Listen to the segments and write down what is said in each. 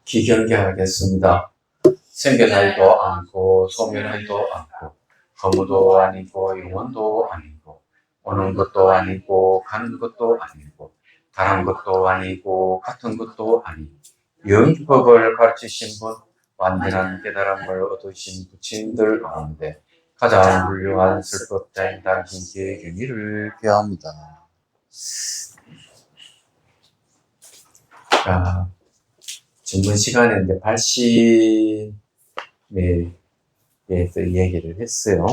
기경계하겠습니다. 생겨나지도 않고 소멸하지도 않고 거무도 아니고 영원도 아니고 오는 것도 아니고 가는 것도 아니고 다른 것도 아니고 같은 것도 아니고 영법을 가르치신 분, 완전한 깨달음을 얻으신 부친들 가운데 가장 훌륭한 슬법자인 당신께 경의를 표합니다. 자, 전번 시간에 이제 발심에 대해서 얘기를 했어요.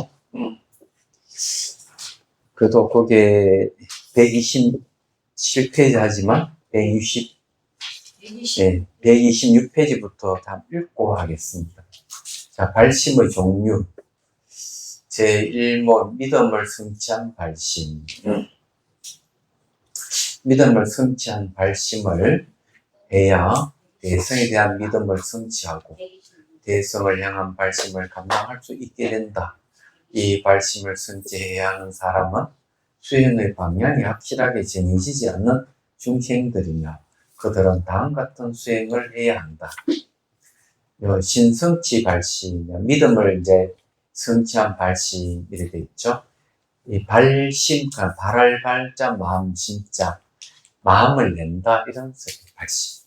그래도 그게 127페이지 하지만 126페이지부터 다 읽고 하겠습니다. 자, 발심의 종류. 제1모 믿음을 성취한 발심. 믿음을 성취한 발심을 해야 대성에 대한 믿음을 성취하고 대성을 향한 발심을 감당할 수 있게 된다. 이 발심을 성취해야 하는 사람은 수행의 방향이 확실하게 정해지지 않는 중생들이며 그들은 다음 같은 수행을 해야 한다. 신성취 발심, 믿음을 이제 성취한 발심 이렇게 돼 있죠. 이 발심, 발할 발자 마음 진짜 마음을 낸다 이런 뜻의 발심.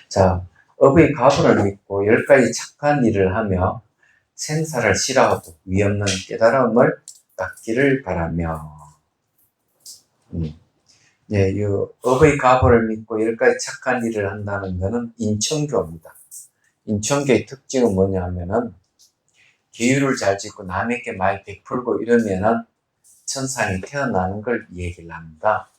자, 업의 가부를 믿고 10가지 착한 일을 하며 생사를 싫어하고 위없는 깨달음을 닦기를 바라며. 이 업의 가부를 믿고 10가지 착한 일을 한다는 것은 인천교입니다. 인천교의 특징은 뭐냐면은 기율을 잘 짓고 남에게 많이 베풀고 이러면은 천상이 태어나는 걸 얘기를 합니다.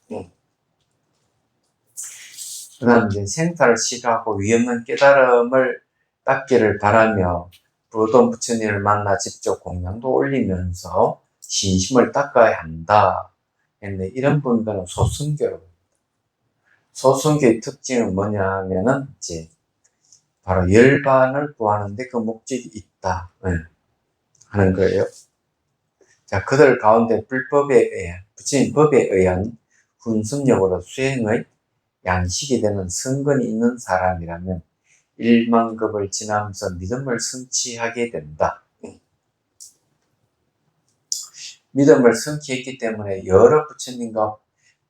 그 다음 이제 생사를 싫어하고 위없는 깨달음을 닦기를 바라며 부동 부처님을 만나 직접 공양도 올리면서 신심을 닦아야 한다. 근데 이런 분들은 소승교로. 소승교의 특징은 뭐냐면은 이제 바로 열반을 구하는데 그 목적이 있다. 하는 거예요. 자, 그들 가운데 불법에 의한, 부처님 법에 의한 훈습력으로 수행의 양식이 되는 성근이 있는 사람이라면 1만급을 지나면서 믿음을 성취하게 된다. 믿음을 성취했기 때문에 여러 부처님과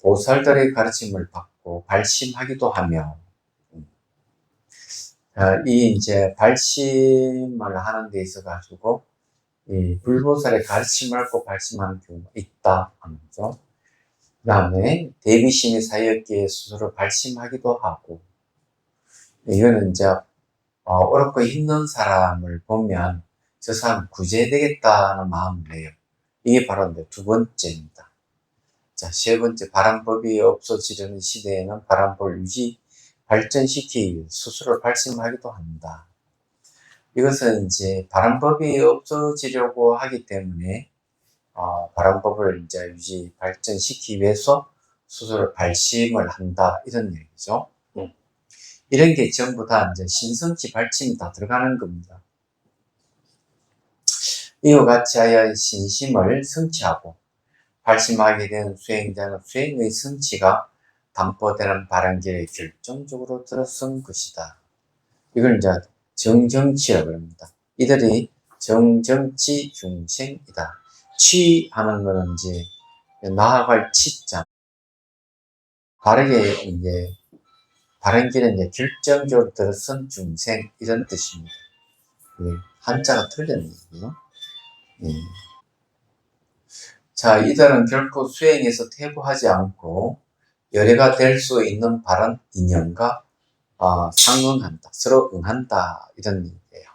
보살들의 가르침을 받고 발심하기도 하며, 이 이제 발심을 하는 데 있어 가지고 이 불보살의 가르침을 받고 발심하는 경우가 있다 하면서, 그 다음에 대비심이 쌓였기에 스스로 발심하기도 하고, 이거는 이제 어렵고 힘든 사람을 보면 저 사람 구제되겠다는 마음을 내요. 이게 바로 이제 두 번째입니다. 자, 세 번째, 바람법이 없어지려는 시대에는 바람법을 유지, 발전시키기 위해 스스로 발심하기도 한다. 이것은 이제 바람법이 없어지려고 하기 때문에 바람법을 이제 유지, 발전시키기 위해서 스스로 발심을 한다. 이런 얘기죠. 이런 게 전부 다 이제 신성치 발심이 다 들어가는 겁니다. 이와 같이 하여 신심을 성취하고 발심하게 된 수행자는 수행의 성취가 담보되는 바람길에 결정적으로 들어선 것이다. 이걸 이제 정정치라고 합니다. 이들이 정정치 중생이다. 치하는 거는 이제 나아갈 치자. 바르게 이제 바른 길에 이제 결정적으로 들어선 중생 이런 뜻입니다. 한자가 틀렸네요. 자, 이들은 결코 수행에서 퇴보하지 않고 열애가 될 수 있는 바른 인연과 상응한다, 서로 응한다 이런 얘기예요.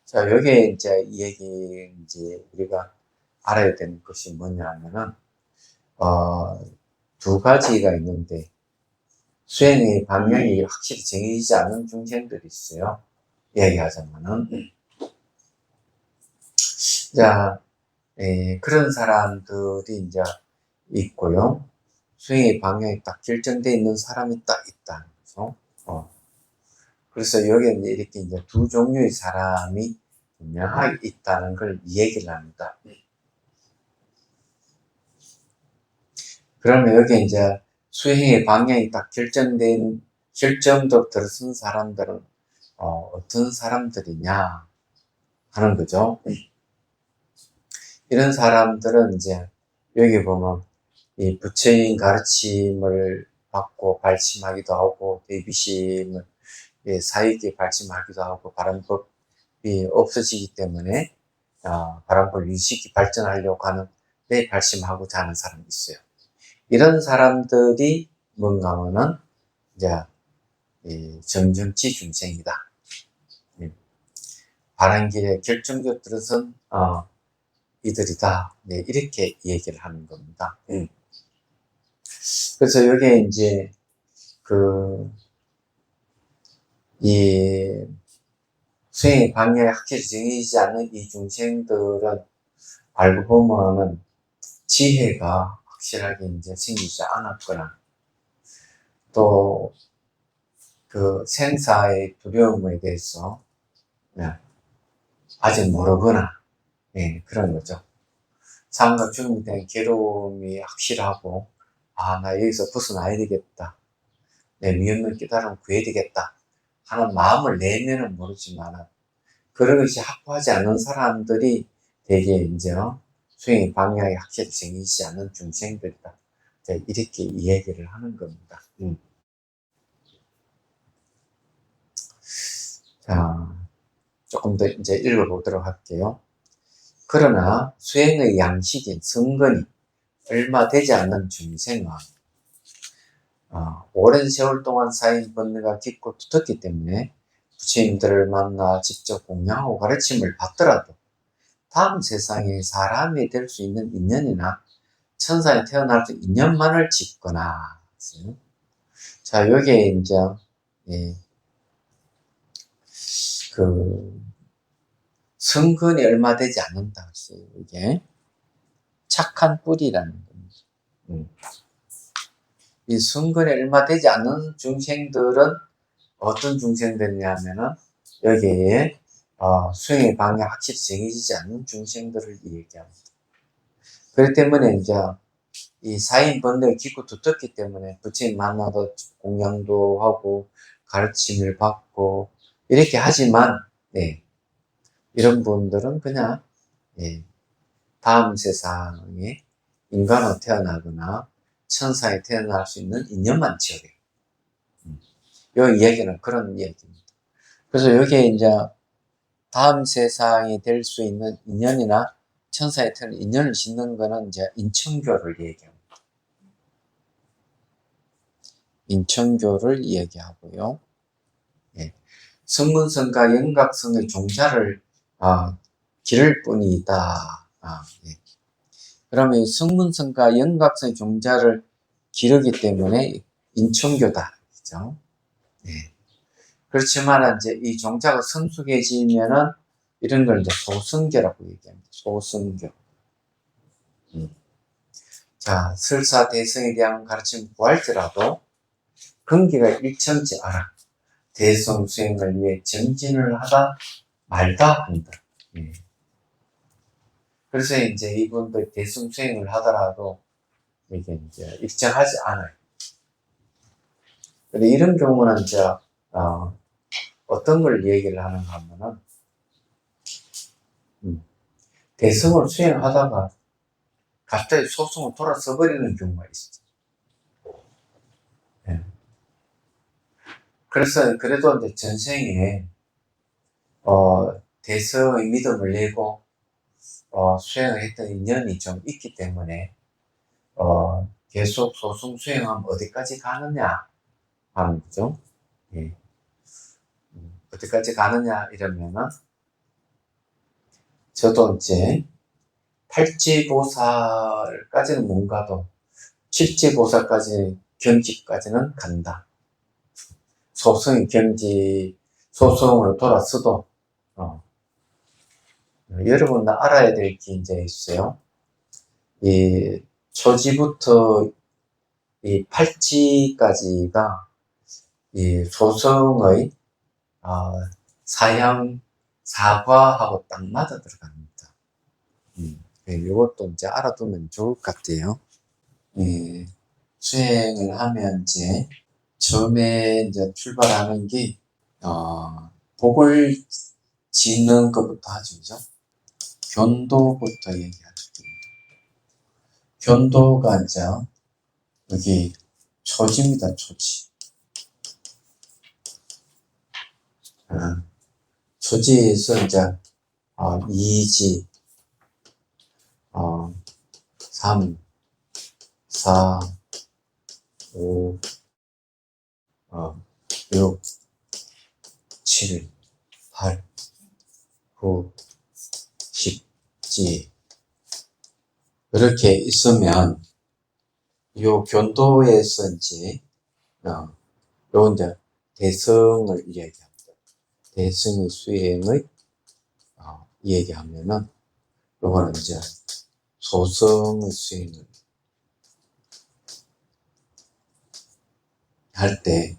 자, 여기에 이제 이 얘기 이제 우리가 알아야 되는 것이 뭐냐면은 두 가지가 있는데 수행의 방향이 확실히 정해지지 않은 중생들이 있어요. 얘기하자면은 자, 그런 사람들이 이제 있고요. 수행의 방향이 딱 결정되어 있는 사람이 딱 있다는 거죠. 그래서 여기에 이렇게 이제 두 종류의 사람이 분명하게 있다는 걸 얘기를 합니다. 그러면 여기 이제 수행의 방향이 딱 결정된 결정적 들어선 사람들은 어떤 사람들이냐 하는 거죠. 이런 사람들은 이제 여기 보면 이 부처인 가르침을 받고 발심하기도 하고 대비심을 사익에 발심하기도 하고 바람법이 없어지기 때문에 바람법 의식이 발전하려고 하는 데 발심하고자 하는 사람이 있어요. 이런 사람들이 뭔가 하면은 이제 정정치 중생이다. 바람길에 결정적 들어선 이들이다. 네, 이렇게 얘기를 하는 겁니다. 그래서 여기에 이제 이 수행의 방향이 확실히 정해지지 않는 이 중생들은 알고 보면은 지혜가 확실하게 이제 생기지 않았거나 또 그 생사의 두려움에 대해서 아직 모르거나 그런 거죠. 삶과 죽음에 대한 괴로움이 확실하고 나 여기서 벗어나야 되겠다. 내 위험을 깨달으면 구해야 되겠다 하는 마음을 내면은 모르지만 그런 것이 확고하지 않은 사람들이 되게 이제 수행의 방향이 확실히 정해지지 않은 중생들이다. 이렇게 이야기를 하는 겁니다. 자, 조금 더 이제 읽어보도록 할게요. 그러나 수행의 양식인 성건이 얼마 되지 않는 중생은 오랜 세월 동안 쌓인 번뇌가 깊고 두텁기 때문에 부처님들을 만나 직접 공양하고 가르침을 받더라도 다음 세상에 사람이 될 수 있는 인연이나 천사에 태어날 수 인연만을 짓거나 자 여기에 이제 성근이 얼마 되지 않는다 했어요. 이게 착한 뿌리라는 겁니다. 이 성근이 얼마 되지 않는 중생들은 어떤 중생들이냐면은 여기에 수행의 방향이 확실히 정해지지 않는 중생들을 얘기합니다. 그렇기 때문에 이제 이 사인 번뇌가 깊고 두텁기 때문에 부처님 만나도 공양도 하고 가르침을 받고 이렇게 하지만 이런 분들은 그냥 다음 세상에 인간으로 태어나거나 천사에 태어날 수 있는 인연만 지어요. 이 이야기는 그런 이야기입니다. 그래서 여기에 이제 다음 세상이 될 수 있는 인연이나 천사에 태어난 인연을 짓는 거는 이제 인천교를 얘기합니다. 인천교를 얘기하고요. 성문성과 영각성의 종자를 기를 뿐이다. 그러면 이 성문성과 영각성의 종자를 기르기 때문에 인천교다. 그죠? 그렇지만 이제 이 종자가 성숙해지면은 이런 걸 이제 소승교라고 얘기합니다. 소승교. 자, 설사 대성에 대한 가르침을 구할지라도 근기가 일천치 않아 대성 수행을 위해 정진을 하다 말다 한다. 그래서 이제 이분들 대성 수행을 하더라도 이게 이제 일정하지 않아요. 근데 이런 경우는 이제 어떤 걸 얘기를 하는가 하면은 대성을 수행하다가 갑자기 소승을 돌아서 버리는 경우가 있어요. 그래서 그래도 이제 전생에 대성의 믿음을 내고 수행을 했던 인연이 좀 있기 때문에 계속 소승 수행하면 어디까지 가느냐 하는 거죠. 어디까지 가느냐 이러면은 저도 이제 팔지보살까지는 못 가도 칠지보살까지 경지까지는 간다. 소승 경지 소승으로 돌아서도 여러분 알아야 될 게 이제 있어요. 이 초지부터 이 팔지까지가 이 소승의 사형 사과하고 딱 맞아 들어갑니다. 이것도 이제 알아두면 좋을 것 같아요. 수행을 하면 이제 처음에 이제 출발하는 게, 복을 짓는 것부터 하죠, 그죠? 견도부터 얘기하죠. 견도가 이제, 여기 초지입니다, 초지. 초지에서 이제, 2지, 3, 4, 5, 6, 7, 8, 9, 10지. 이렇게 있으면, 요 견도에서 이제, 요 이제 대성을 이야기합니다. 대성의 수행의, 얘기하면은, 요거는 이제 소성의 수행을 할 때,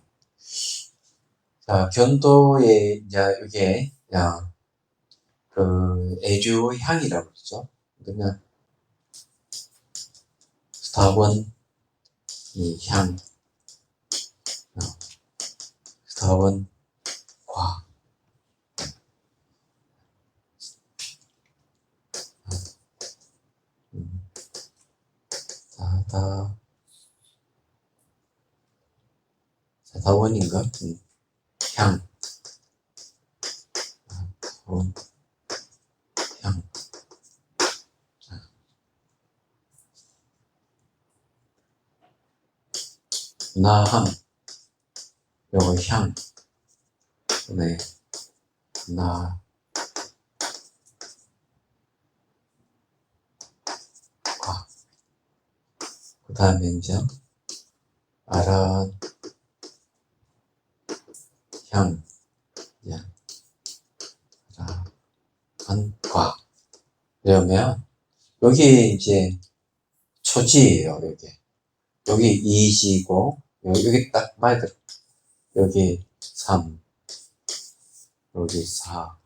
자, 견도에, 이제, 이게, 애주의 향이라고 그러죠. 그러면, 스타원, 이 향, 스타원, 과, 사다원인가? 향, 원, 향. 나함, 요거 향, 네, 나, 과. 그 다음에 이제, 아란, 향, 과. 그러면, 여기 이제, 초지예요, 여기 2지고, 여기 딱 봐야 돼. 여기 3, 여기 4,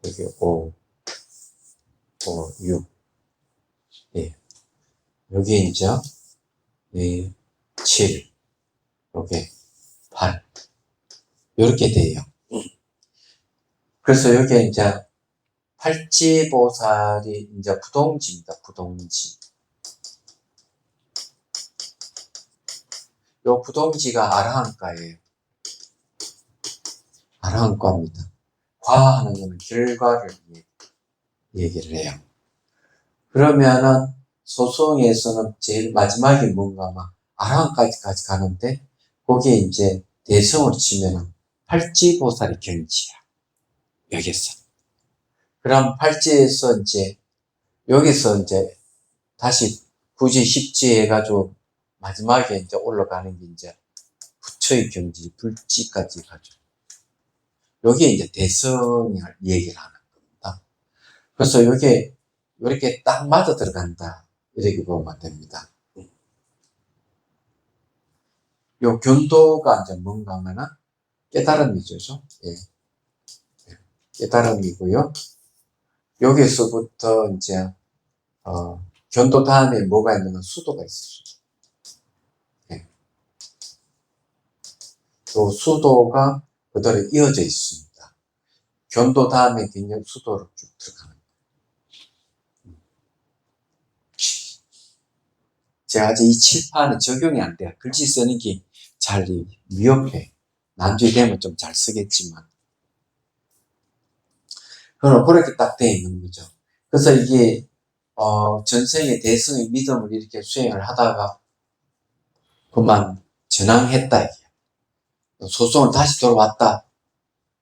여기 5, 6, 예. 여기 이제, 7, 여기 8. 이렇게 돼요. 그래서 여기 이제, 팔지보살이 이제 부동지입니다, 부동지. 요 부동지가 아라한과예요. 아라한과입니다. 과하는 거는 결과를 얘기를 해요. 그러면은 소송에서는 제일 마지막이 뭔가 막 아라한까지까지 가는데 거기에 이제 대성을 치면은 팔지보살이 경지야. 여기서. 그럼 팔지에서 이제 여기서 이제 다시 굳이 십지 해가지고 마지막에 이제 올라가는 게 이제 부처의 경지, 불지까지 가죠. 여기에 이제 대성을 얘기를 하는 겁니다. 그래서 여기에 이렇게 딱 맞아 들어간다. 이렇게 보면 됩니다. 요 견도가 이제 뭔가 하면은 깨달음이죠. 예. 깨달음이고요. 여기서부터 이제, 견도 다음에 뭐가 있냐면 수도가 있어요. 예. 또 수도가 그대로 이어져 있습니다. 견도 다음에 그냥 수도로 쭉 들어가는 거예요. 제가 아직 이 칠판에 적용이 안 돼요. 글씨 쓰는 게 잘 위협해. 나중에 되면 좀 잘 쓰겠지만. 그럼 그렇게 딱 돼 있는 거죠. 그래서 이게, 전생에 대승의 믿음을 이렇게 수행을 하다가 그만 전항했다. 소송을 다시 돌아왔다.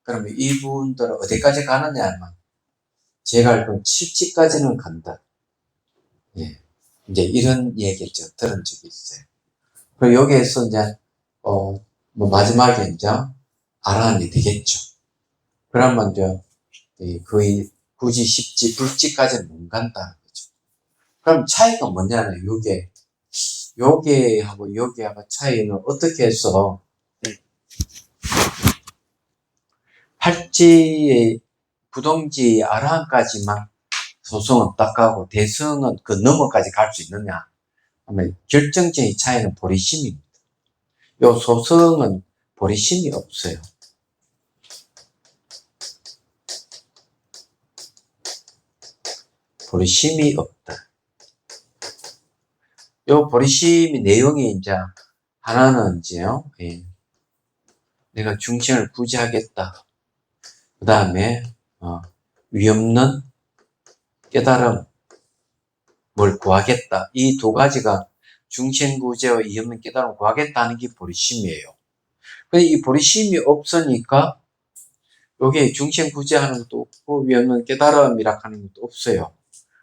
그러면 이분들은 어디까지 가느냐 하면 제가 알기로는 7지까지는 간다. 예. 이제 이런 얘기를 제가 들은 적이 있어요. 그리고 여기에서 이제, 뭐 마지막에 이제 아라한이 되겠죠. 그러면 이제 거의 굳이 10지, 불지까지는 못 간다는 거죠. 그럼 차이가 뭐냐면 요게하고 차이는 어떻게 해서 팔지의 부동지 아라한까지만 소송은 딱 가고 대성은 그 너머까지 갈 수 있느냐 하면 결정적인 차이는 보리심입니다. 요 소성은 보리심이 없어요. 보리심이 없다. 요 보리심이 내용이 이제 하나는 이제요. 내가 중생을 구제하겠다. 그 다음에 위없는 깨달음 뭘 구하겠다. 이 두 가지가 중생구제와 위없는 깨달음을 구하겠다는 게 보리심이에요. 근데 이 보리심이 없으니까 여기에 중생구제하는 것도 없고 위없는 깨달음이라 하는 것도 없어요.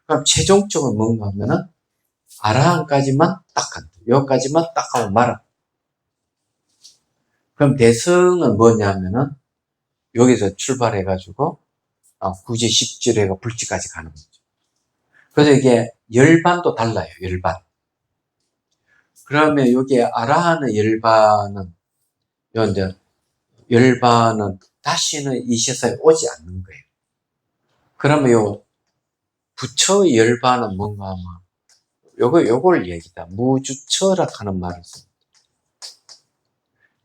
그럼 최종적으로 뭔가 하면은 아라한까지만 딱 한다. 여기까지만 딱 하고 말아. 그럼 대승은 뭐냐면은 여기서 출발해가지고 구제 10지례가 불지까지 가는 거죠. 그래서 이게 열반도 달라요. 열반. 그러면 여기에 아라한의 열반은 이제 열반은 다시는 이 세상에 오지 않는 거예요. 그러면 요 부처의 열반은 뭔가 아마 요걸 얘기다. 무주처라 하는 말을 씁니다.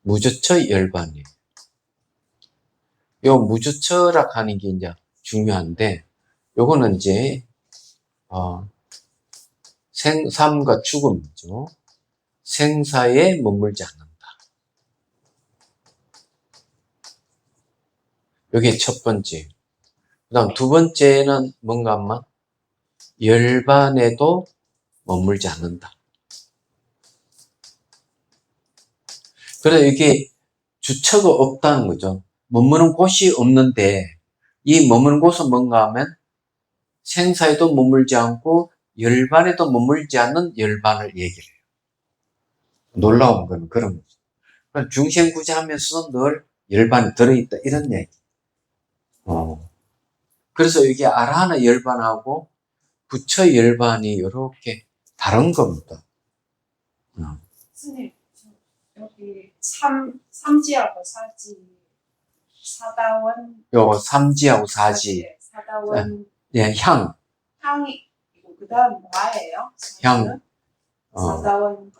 무주처 열반이에요. 요 무주처라 하는 게 이제 중요한데 요거는 이제 삶과 죽음이죠. 생사에 머물지 않는다. 요게 첫 번째. 그 다음 두 번째는 뭔가 아마 열반에도 머물지 않는다. 그래서 이게 주처가 없다는 거죠. 머무는 곳이 없는데 이 머무는 곳은 뭔가 하면 생사에도 머물지 않고 열반에도 머물지 않는 열반을 얘기를 해요. 놀라운 건 그런 거죠. 그러니까 중생구제하면서도 늘 열반이 들어있다 이런 얘기. 그래서 이게 아라하나 열반하고 부처 열반이 이렇게 다른 겁니다. 스님, 여기 삼지하고 사다원. 요 삼지하고 사지. 사다원. 예, 향. 향이, 그 다음 뭐예요? 향. 사다원.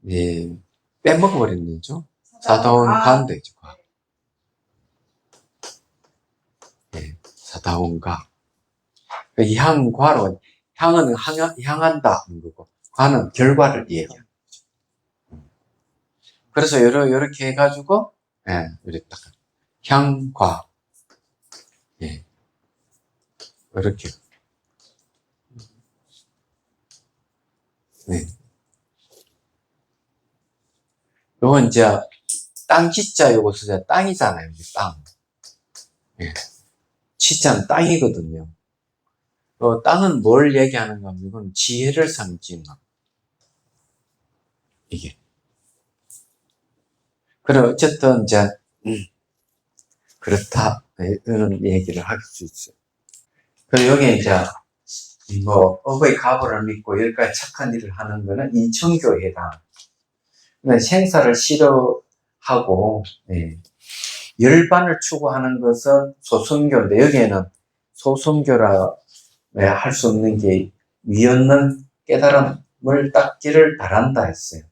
예, 빼먹어버렸네죠. 사다원 가운데죠. 예, 사다원가. 이 향과로, 향은 향한다 하는 거고, 과는 결과를 얘기하는 거죠. 그래서 이렇게 해가지고, 예, 이렇게 딱, 향과, 예, 이렇게. 네. 요건 이제, 땅 지자 요거 쓰자. 땅이잖아요, 땅. 예. 지자는 땅이거든요. 땅은 뭘 얘기하는가 하면, 이건 지혜를 상징하는 이게. 그래, 어쨌든, 이제, 그렇다. 이런 얘기를 할 수 있어요. 그리고 여기 이제, 어버이 가보를 믿고 여기까지 착한 일을 하는 거는 인천교에 해당. 생사를 싫어하고, 열반을 추구하는 것은 소승교인데, 여기에는 소승교라 할 수 없는 게 위없는 깨달음을 닦기를 바란다 했어요.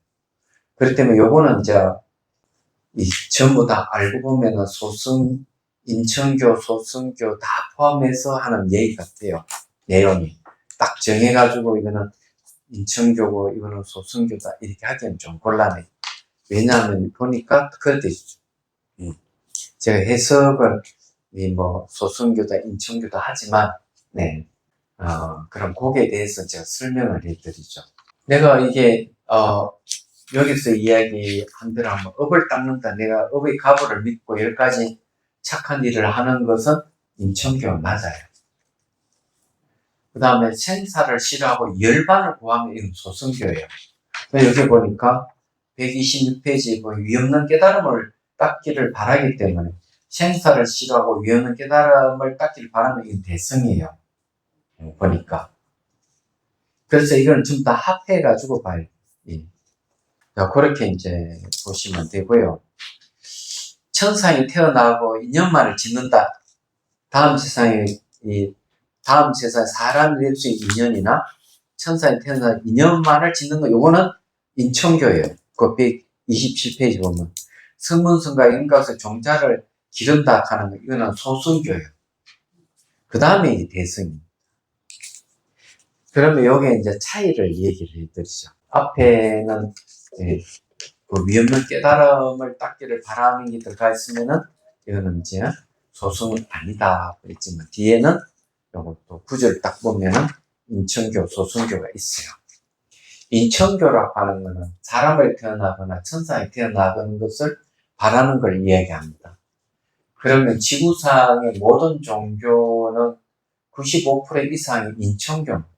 그렇기 때문에 요거는 이제, 전부 다 알고 보면은 인천교, 소승교 다 포함해서 하는 얘기 같아요. 내용이. 딱 정해가지고 이거는 인천교고 이거는 소승교다 이렇게 하기엔 좀 곤란해요. 왜냐하면 보니까 그렇게 있죠. 제가 해석을 소승교다 인천교다 하지만 그럼 거기에 대해서 제가 설명을 해드리죠. 내가 이게 여기서 이야기한 대로 한번 업을 닦는다. 내가 업의 가보를 믿고 여기까지 착한 일을 하는 것은 인천교가 맞아요. 그 다음에 생사를 싫어하고 열반을 구하면 이건 소승교예요. 여기 보니까 126페이지에 위없는 깨달음을 닦기를 바라기 때문에 생사를 싫어하고 위없는 깨달음을 닦기를 바라면 이건 대승이에요. 보니까. 그래서 이걸 좀 다 합해가지고 봐요. 그렇게 이제 보시면 되고요. 천상에 태어나고 인연만을 짓는다. 다음 세상에 사람이 될 수 있는 인연이나 천상에 태어난 인연만을 짓는 거, 요거는 인천교예요. 그 27페이지 보면 성문성과 인가서 종자를 기른다 하는 거 이거는 소승교예요. 그 다음에 대승입니다. 그러면 여기에 이제 차이를 얘기를 해드리죠. 앞에는 그 위없는 깨달음을 닦기를 바라는 게 들어가 있으면은 이거는 이제 소승은 아니다 그랬지만 뒤에는 요것도 구절을 딱 보면은 인천교, 소승교가 있어요. 인천교라고 하는 거는 사람을 태어나거나 천사에 태어나는 것을 바라는 걸 이야기합니다. 그러면 지구상의 모든 종교는 95% 이상이 인천교입니다.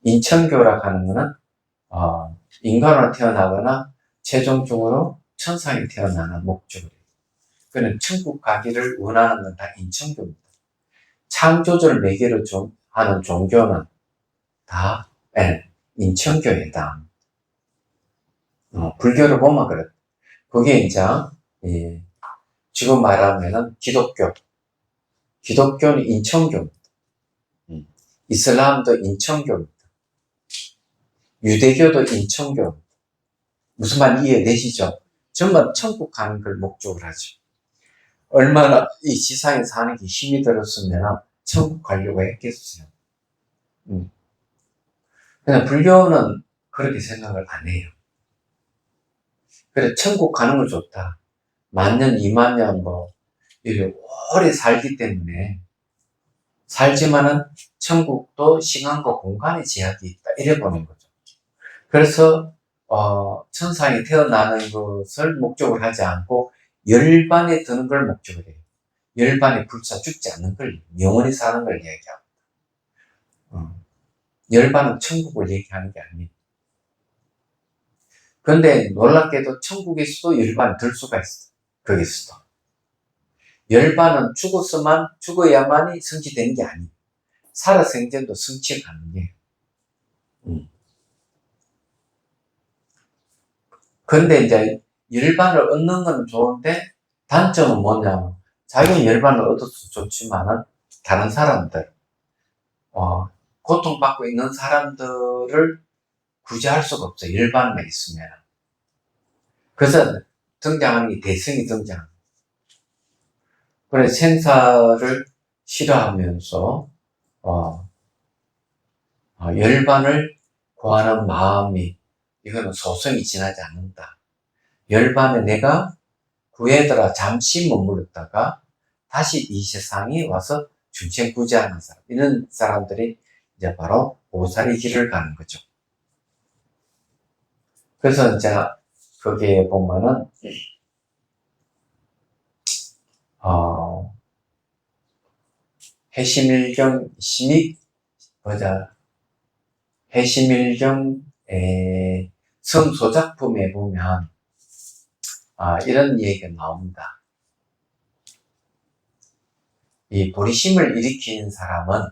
인천교라고 하는 거는 인간으로 태어나거나 최종적으로 천상에 태어나는 목적이에요. 그는 천국 가기를 원하는 건 다 인천교입니다. 창조주를 매개로 하는 종교는 다 인천교에 해당합니다. 불교를 보면 그렇다. 그게 이제 지금 말하면은 기독교는 인천교입니다. 이슬람도 인천교입니다. 유대교도 인천교입니다. 무슨 말 이해되시죠? 전부 천국 가는 걸 목적으로 하죠. 얼마나 이 지상에 사는 게 힘이 들었으면 천국 가려고 했겠어요. 그냥 불교는 그렇게 생각을 안 해요. 그래, 천국 가는 거 좋다. 10,000년, 20,000년 이렇게 오래 살기 때문에 살지만은 천국도 시간과 공간의 제약이 있다. 이래 보는 거죠. 그래서 천상에 태어나는 것을 목적으로 하지 않고 열반에 드는 걸 목적으로 해요. 열반에 불사 죽지 않는 걸, 영원히 사는 걸 얘기합니다. 열반은 천국을 얘기하는 게 아니에요. 그런데 놀랍게도 천국에서도 열반이 들 수가 있어. 거기서도. 열반은 죽어야만이 성취되는 게 아니에요. 살아 생전도 성취가 가능해요. 그런데 이제 열반을 얻는 건 좋은데 단점은 뭐냐면 자기는 열반을 얻어도 좋지만은 다른 사람들, 고통받고 있는 사람들을 구제할 수가 없어요. 열반만 있으면. 그래서 등장하는 게 대승이 등장합니다. 그래서 생사를 싫어하면서 열반을 구하는 마음이 이거는 소승이 지나지 않는다. 열반에 내가 구해더라 잠시 머물렀다가 다시 이 세상에 와서 중생구제하는 사람, 이런 사람들이 이제 바로 보살의 길을 가는 거죠. 그래서 이제 거기에 보면은 해심일경 해심일경의 성소작품에 보면 이런 얘기가 나옵니다. 이 보리심을 일으키는 사람은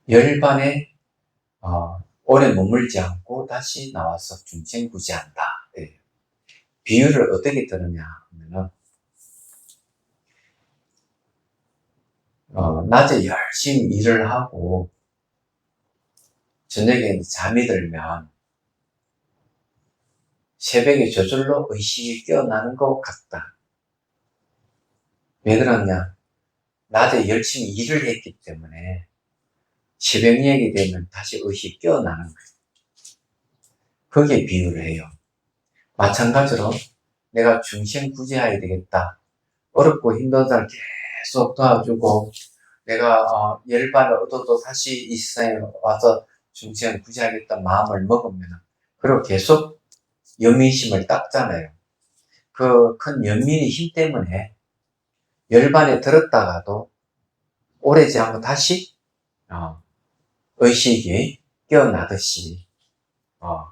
열반에 오래 머물지 않고 다시 나와서 중생구제한다. 비유를 어떻게 들으냐 하면은 낮에 열심히 일을 하고 저녁에 잠이 들면 새벽에 저절로 의식이 깨어나는 것 같다. 왜 그러냐? 낮에 열심히 일을 했기 때문에 새벽녘이 되면 다시 의식이 깨어나는 거예요. 거기에 비유를 해요. 마찬가지로 내가 중생 구제해야 되겠다. 어렵고 힘든 사람 계속 도와주고 내가 열반을 얻어도 다시 이 세상에 와서 중생 구제하겠다 마음을 먹으면 그리고 계속 연민심을 닦잖아요. 그 큰 연민의 힘 때문에 열반에 들었다가도 오래지 않고 다시 의식이 깨어나듯이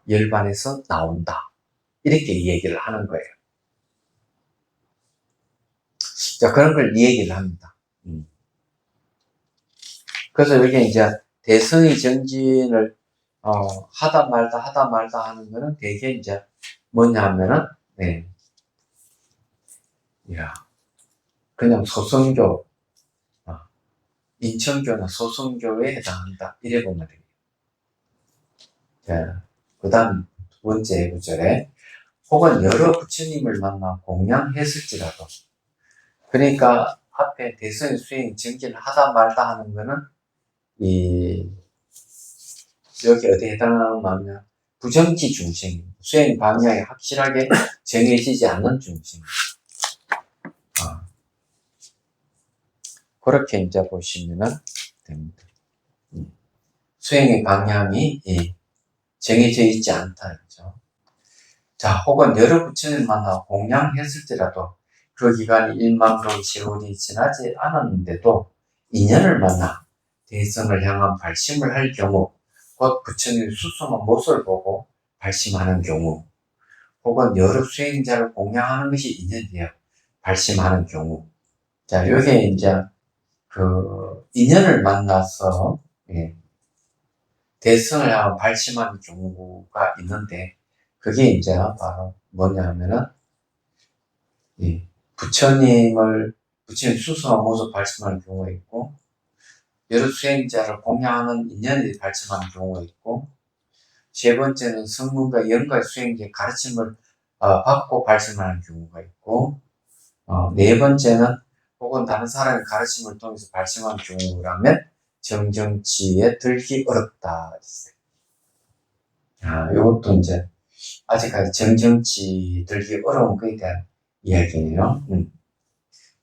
열반에서 나온다. 이렇게 얘기를 하는 거예요. 자, 그런 걸 얘기를 합니다. 그래서 여기 이제 대성의 정진을 하다 말다 하는 거는 되게 이제 뭐냐 하면은 그냥 소승교, 인천교나 소승교에 해당한다. 이래 보면 됩니다. 자, 그 다음 두 번째 구절에 혹은 여러 부처님을 만나 공양했을지라도, 그러니까 앞에 대선 수행 정진을 하다 말다 하는 거는 이 여기 어디에 해당하느냐, 부정지 중생, 수행 방향이 확실하게 정해지지 않는 중생. 그렇게 이제 보시면은 됩니다. 수행의 방향이 정해져 있지 않다. 그죠? 자, 혹은 여러 부처를 만나 공양했을지라도 그 기간이 1만병 세월이 지나지 않았는데도 인연을 만나 대성을 향한 발심을 할 경우, 곧 부처님의 수수한 모습을 보고 발심하는 경우, 혹은 여러 수행자를 공양하는 것이 인연이에요. 발심하는 경우. 자, 여기에 이제 그 인연을 만나서 대성을 향한 발심하는 경우가 있는데, 그게 이제 바로 뭐냐 하면은 부처님 수수한 모습 발심하는 경우가 있고, 여러 수행자를 공양하는 인연이 발심하는 경우가 있고, 세 번째는 성문과 연가 수행자의 가르침을 받고 발심하는 경우가 있고, 네 번째는 혹은 다른 사람의 가르침을 통해서 발심한 경우라면 정정치에 들기 어렵다. 이것도 이제 아직까지 정정치 들기 어려운 것에 대한 이야기예요.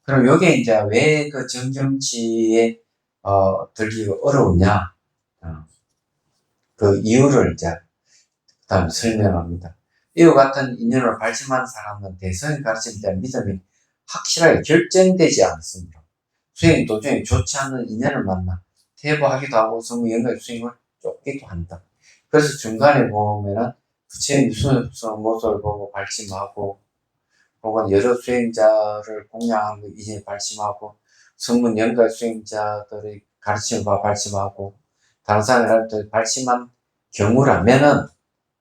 그럼 여기에 이제 왜 그 정정치에 들기가 어려우냐? 그 이유를 이제 그다음에 설명합니다. 이와 같은 인연을 발심한 사람은 대성의 가르침에 대한 믿음이 확실하게 결정되지 않습니다. 수행 도중에 좋지 않은 인연을 만나 퇴보하기도 하고 성무 연가의 수행을 쫓기도 한다. 그래서 중간에 보면은 부처님 수수한 모습을 보고 발심하고, 혹은 여러 수행자를 공양하는 이제 발심하고, 성문 연가 수행자들의 가르침을 봐 발심하고, 다른 사람들한테 발심한 경우라면은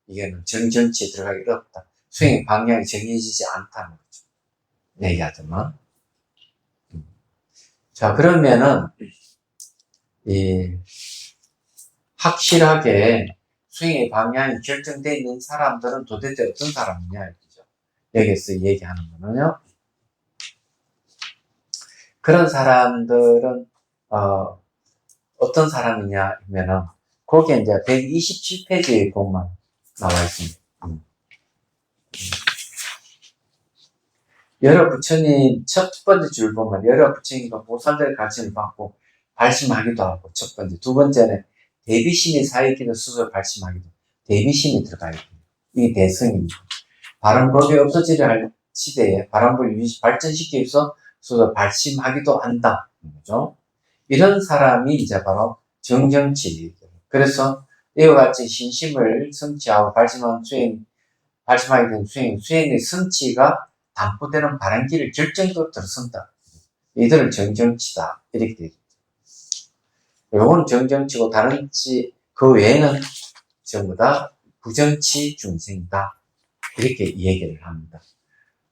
이게는 정정치에 들어가기 어렵다. 수행의 방향이 정해지지 않다는 거죠. 얘기하자면. 자, 그러면은 확실하게 수행의 방향이 결정되어 있는 사람들은 도대체 어떤 사람이냐 이거죠. 여기서 얘기하는 거는요. 그런 사람들은 어떤 사람이냐 하면은 거기에 이제 127페이지에 보면 나와 있습니다. 여러 부처님 첫 번째 줄 보면 여러 부처님과 보살들 가르침을 받고 발심하기도 하고, 첫 번째. 두 번째는 대비심이 사이기도 스스로 발심하기도, 대비심이 들어가야 돼요. 이게 대성입니다. 바람법이 없어지려 할 시대에 바람법을 발전시키기 위해서 스스로 발심하기도 한다. 그죠? 이런 사람이 이제 바로 정정치. 그래서 이와 같이 신심을 성취하고 발심하게 된 수행의 성취가 담보되는 바른 길을 결정적으로 들어선다. 이들은 정정치다. 이렇게 되죠. 요건 정정치고 그 외에는 전부 다 부정치 중생이다. 이렇게 얘기를 합니다.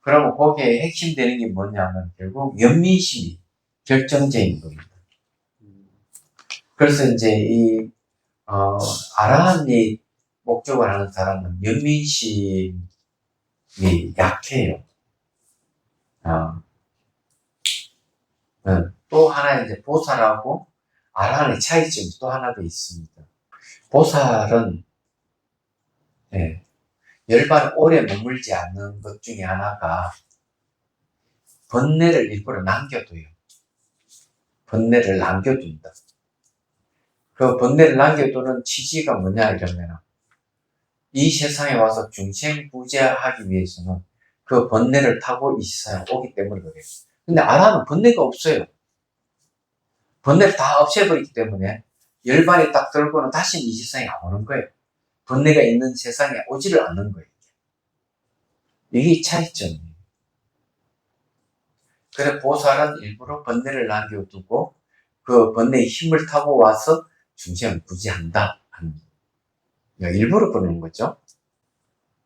그러면 거기에 핵심 되는 게 뭐냐면 결국 연민심이 결정적인 겁니다. 그래서 이제 아라한이 목적을 하는 사람은 연민심이 약해요. 또 하나 이제 보살하고 아라한의 차이점이 또 하나 더 있습니다. 보살은 열반에 오래 머물지 않는 것 중에 하나가 번뇌를 일부러 남겨둬요. 번뇌를 남겨둔다. 그 번뇌를 남겨두는 취지가 뭐냐 이러면 이 세상에 와서 중생부재하기 위해서는 그 번뇌를 타고 이 세상에 오기 때문에 그래요. 근데 아라는 번뇌가 없어요. 번뇌를 다 없애버리기 때문에 열반이 딱 들고는 다시 이 세상에 안 오는 거예요. 번뇌가 있는 세상에 오지를 않는 거예요. 이게 차이점이에요. 그래 보살은 일부러 번뇌를 남겨두고 그 번뇌의 힘을 타고 와서 중생을 구제한다. 일부러 그러는 거죠.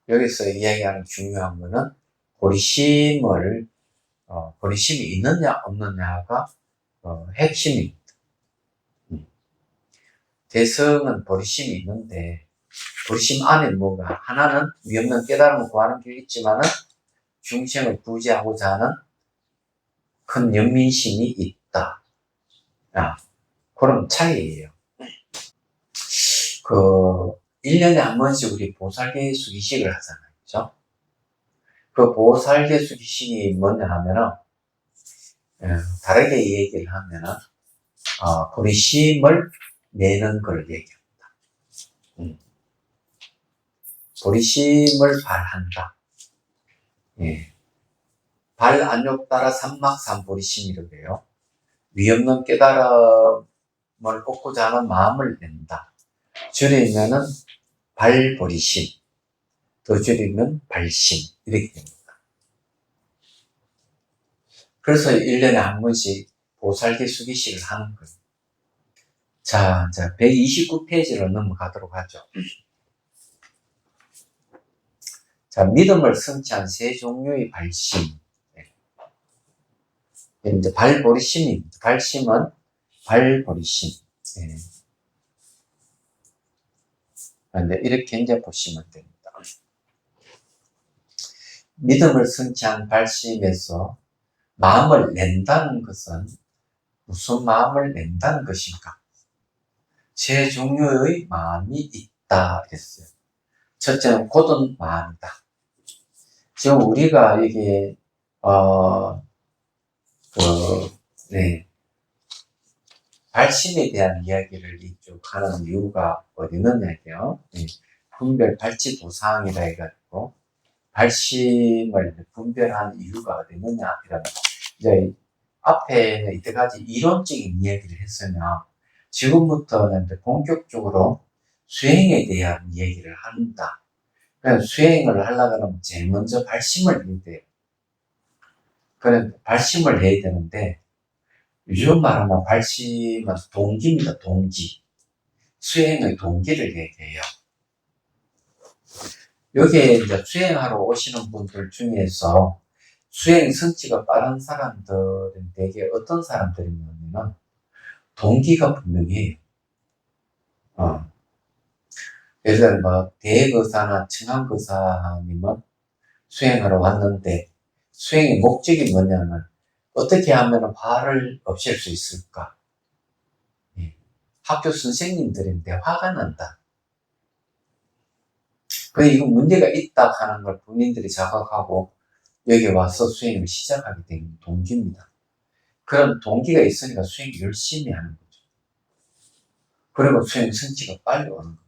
여기서 이야기하는 중요한 거는 보리심이 있느냐 없느냐가 핵심입니다. 대성은 보리심이 있는데 부심 안에 뭐가 하나는 위없는 깨달음을 구하는 길이 있지만은 중생을 구제하고자 하는 큰 연민심이 있다. 그런 차이예요. 1년에 한 번씩 우리 보살계 수기식을 하잖아요. 그죠? 그 보살계 수기식이 뭐냐 하면은, 다르게 얘기를 하면은, 보리심을 내는 걸 얘기합니다. 보리심을 발한다. 예. 발 안욕 따라 삼막삼보리심이라고 해요. 위없는 깨달음을 얻고자 하는 마음을 낸다. 줄이면은 발보리심, 더 줄이면 발심, 이렇게 됩니다. 그래서 1년에 한 번씩 보살계 수기식을 하는 거예요. 자, 129페이지로 넘어가도록 하죠. 자, 믿음을 성취한 세 종류의 발심. 이제 발보리심입니다. 발심은 발보리심. 근데 이렇게 이제 보시면 됩니다. 믿음을 성취한 발심에서 마음을 낸다는 것은 무슨 마음을 낸다는 것인가? 세 종류의 마음이 있다 했어요. 첫째는 고든 마음이다. 지금 우리가 이게 발심에 대한 이야기를 이쪽 하는 이유가 어디 있느냐고요. 분별 발치 도상이라 해가지고 발심을 분별하는 이유가 어디 있느냐 이러면 이제 앞에 이때까지 이론적인 이야기를 했으면 지금부터는 본격적으로 수행에 대한 얘기를 한다. 그래서 수행을 하려고 하면 제일 먼저 발심을 해야 돼요. 그래 발심을 해야 되는데 요즘 말하면 발심은 동기입니다. 동기. 수행의 동기를 얘기해요. 여기에 이제 수행하러 오시는 분들 중에서 수행 성취가 빠른 사람들은 되게 어떤 사람들이냐면 동기가 분명해요. 그래서 뭐 대거사나 청암거사님은 수행하러 왔는데 수행의 목적이 뭐냐면 어떻게 하면 화를 없앨 수 있을까? 학교 선생님들인데 화가 난다. 그래, 이거 문제가 있다 하는 걸 본인들이 자각하고 여기 와서 수행을 시작하게 된 동기입니다. 그런 동기가 있으니까 수행 열심히 하는 거죠. 그리고 수행 성취가 빨리 오는 겁니다.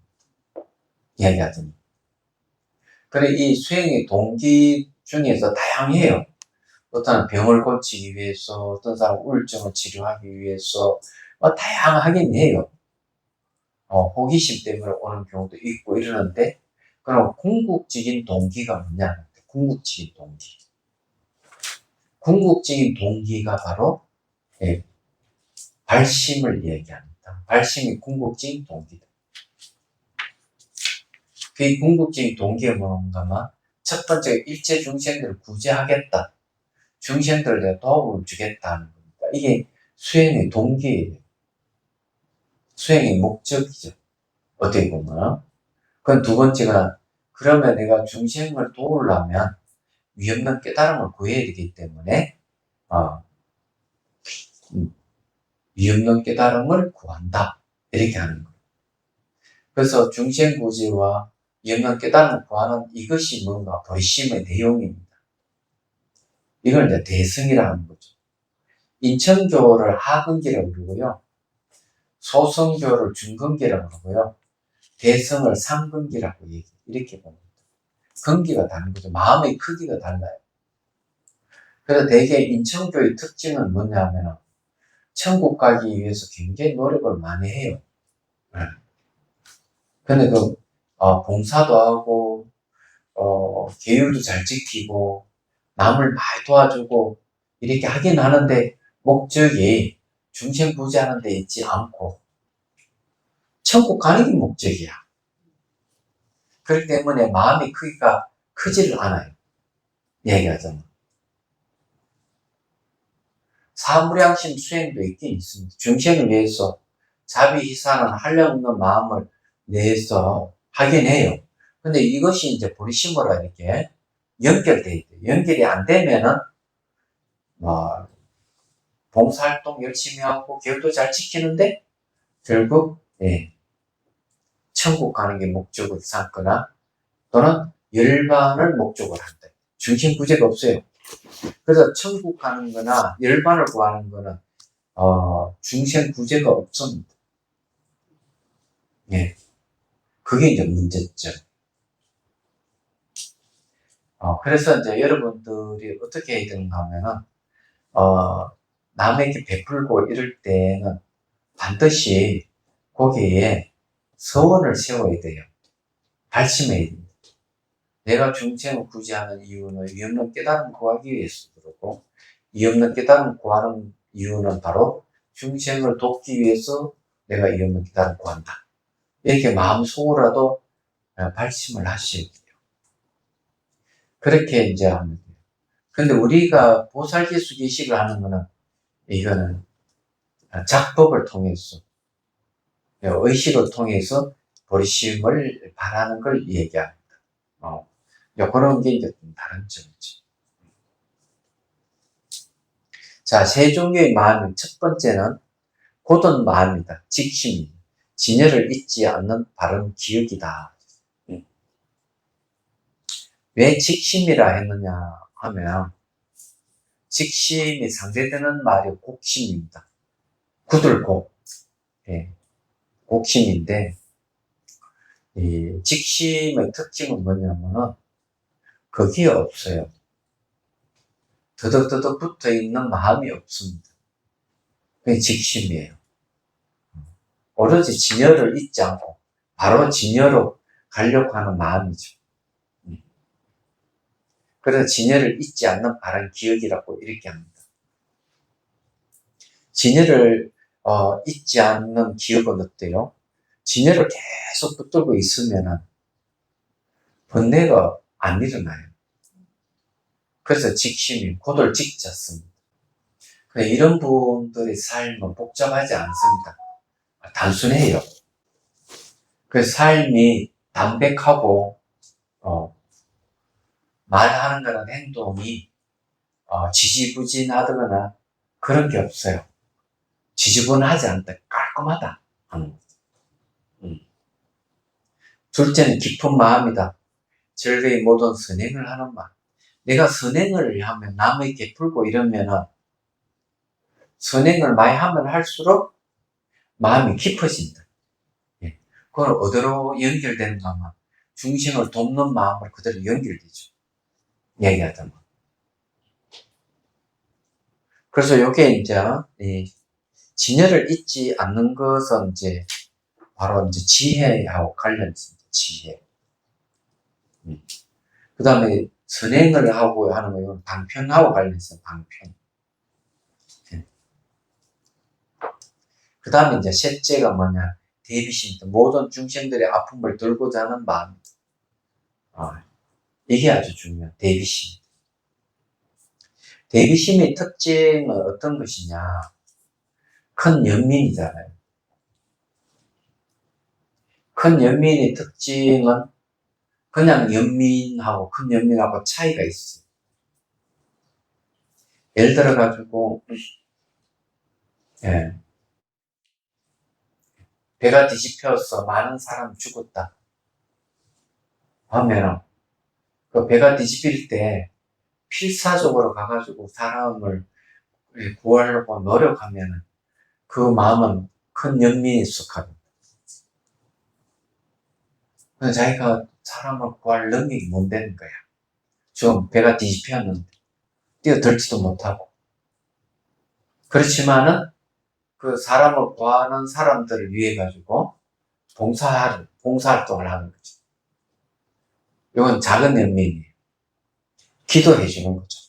이야기하더니. 그래, 이 수행의 동기 중에서 다양해요. 어떤 병을 고치기 위해서, 어떤 사람 우울증을 치료하기 위해서, 다양하긴 해요. 호기심 때문에 오는 경우도 있고 이러는데, 그럼 궁극적인 동기가 뭐냐? 궁극적인 동기. 궁극적인 동기가 바로, 발심을 얘기합니다. 발심이 궁극적인 동기다. 그 궁극적인 동기가 뭔가만, 첫 번째, 일체 중생들을 구제하겠다. 중생들을 내가 도움을 주겠다는 겁니다. 이게 수행의 동기예요. 수행의 목적이죠. 어떻게 보면. 그건 두 번째가, 그러면 내가 중생을 도우려면 위없는 깨달음을 구해야 되기 때문에, 위없는 깨달음을 구한다. 이렇게 하는 거예요. 그래서 중생 구제와 위없는 깨달음을 구하는 이것이 뭔가 보리심의 내용입니다. 이걸 이제 대승이라는 거죠. 인천교를 하근기라고 그러고요. 소성교를 중근기라고 그러고요. 대승을 상근기라고 이렇게 봅니다. 근기가 다른 거죠. 마음의 크기가 달라요. 그래서 대개 인천교의 특징은 뭐냐면 천국 가기 위해서 굉장히 노력을 많이 해요. 근데 봉사도 하고 계율도 잘 지키고 남을 많이 도와주고 이렇게 하긴 하는데 목적이 중생 구제하는 데 있지 않고 천국 가는 게 목적이야. 그렇기 때문에 마음의 크기가 크지를 않아요. 얘기하자면. 사무량심 수행도 있긴 있습니다. 중생을 위해서 자비희사는 한량없는 마음을 내서 하긴 해요. 근데 이것이 이제 보리심으로 이렇게 연결돼 있대요. 연결이 안 되면은, 뭐, 봉사활동 열심히 하고, 계율도 잘 지키는데, 결국, 예, 천국 가는 게 목적을 삼거나, 또는 열반을 목적으로 한다. 중심 구제가 없어요. 그래서 천국 가는 거나, 열반을 구하는 거는, 중심 구제가 없습니다. 예. 그게 이제 문제점. 그래서 이제 여러분들이 어떻게 해야 되는가 하면은, 남에게 베풀고 이럴 때는 반드시 거기에 서원을 세워야 돼요. 발심해야 됩니다. 내가 중생을 구제하는 이유는 이 없는 깨달음 구하기 위해서 그러고, 이 없는 깨달음 구하는 이유는 바로 중생을 돕기 위해서 내가 이 없는 깨달음 구한다. 이렇게 마음속으로라도 발심을 하셔야 돼요. 그렇게 이제 하면 돼요. 근데 우리가 보살기수기식을 하는 거는, 이거는 작법을 통해서, 의식을 통해서 보리심을 바라는 걸 얘기합니다. 그런 게 이제 좀 다른 점이죠. 자, 세 종류의 마음은 첫 번째는 고든 마음이다. 직심이. 진여를 잊지 않는 바른 기억이다. 왜 직심이라 했느냐 하면, 직심이 상대되는 말이 곡심입니다. 구들곡. 예, 곡심인데, 이 직심의 특징은 뭐냐면은, 거기에 없어요. 더덕더덕 붙어 있는 마음이 없습니다. 그게 직심이에요. 오로지 진여를 잊지 않고, 바로 진여로 가려고 하는 마음이죠. 그래서 진여를 잊지 않는 바른 기억이라고 이렇게 합니다. 진여를 잊지 않는 기억은 어때요? 진여를 계속 붙들고 있으면은 번뇌가 안 일어나요. 그래서 직심이 고도를 직잡습니다. 이런 분들의 삶은 복잡하지 않습니다. 단순해요. 그래서 삶이 담백하고 말하는 거나 행동이 지지부진하거나 그런 게 없어요. 지저분하지 않다. 깔끔하다. 둘째는 깊은 마음이다. 절개의 모든 선행을 하는 마음. 내가 선행을 하면 남에게 베풀고 이러면은 선행을 많이 하면 할수록 마음이 깊어진다. 그걸 어디로 연결되는가 하면 중심을 돕는 마음으로 그대로 연결되죠. 얘기하자면. 그래서 이게 이제 진여를 잊지 않는 것은 이제 바로 이제 지혜하고 관련이 있습니다. 지혜. 그 다음에 선행을 하고 하는 건 방편하고 관련이 있어요. 방편. 그 다음에 이제 셋째가 뭐냐? 대비심입니다. 모든 중생들의 아픔을 들고자 하는 마음. 이게 아주 중요해요. 대비심. 대비심의 특징은 어떤 것이냐? 큰 연민이잖아요. 큰 연민의 특징은 그냥 연민하고 큰 연민하고 차이가 있어요. 예를 들어가지고, 배가 뒤집혀서 많은 사람이 죽었다 하면, 그 배가 뒤집힐 때 필사적으로 가가지고 사람을 구하려고 노력하면 그 마음은 큰 연민에 속합니다. 자기가 사람을 구할 능력이 못 되는 거야. 좀 배가 뒤집혔는데 뛰어들지도 못하고. 그렇지만은 그 사람을 구하는 사람들을 위해 가지고 봉사활동을 하는 거죠. 이건 작은 연민이에요. 기도해 주는 거죠.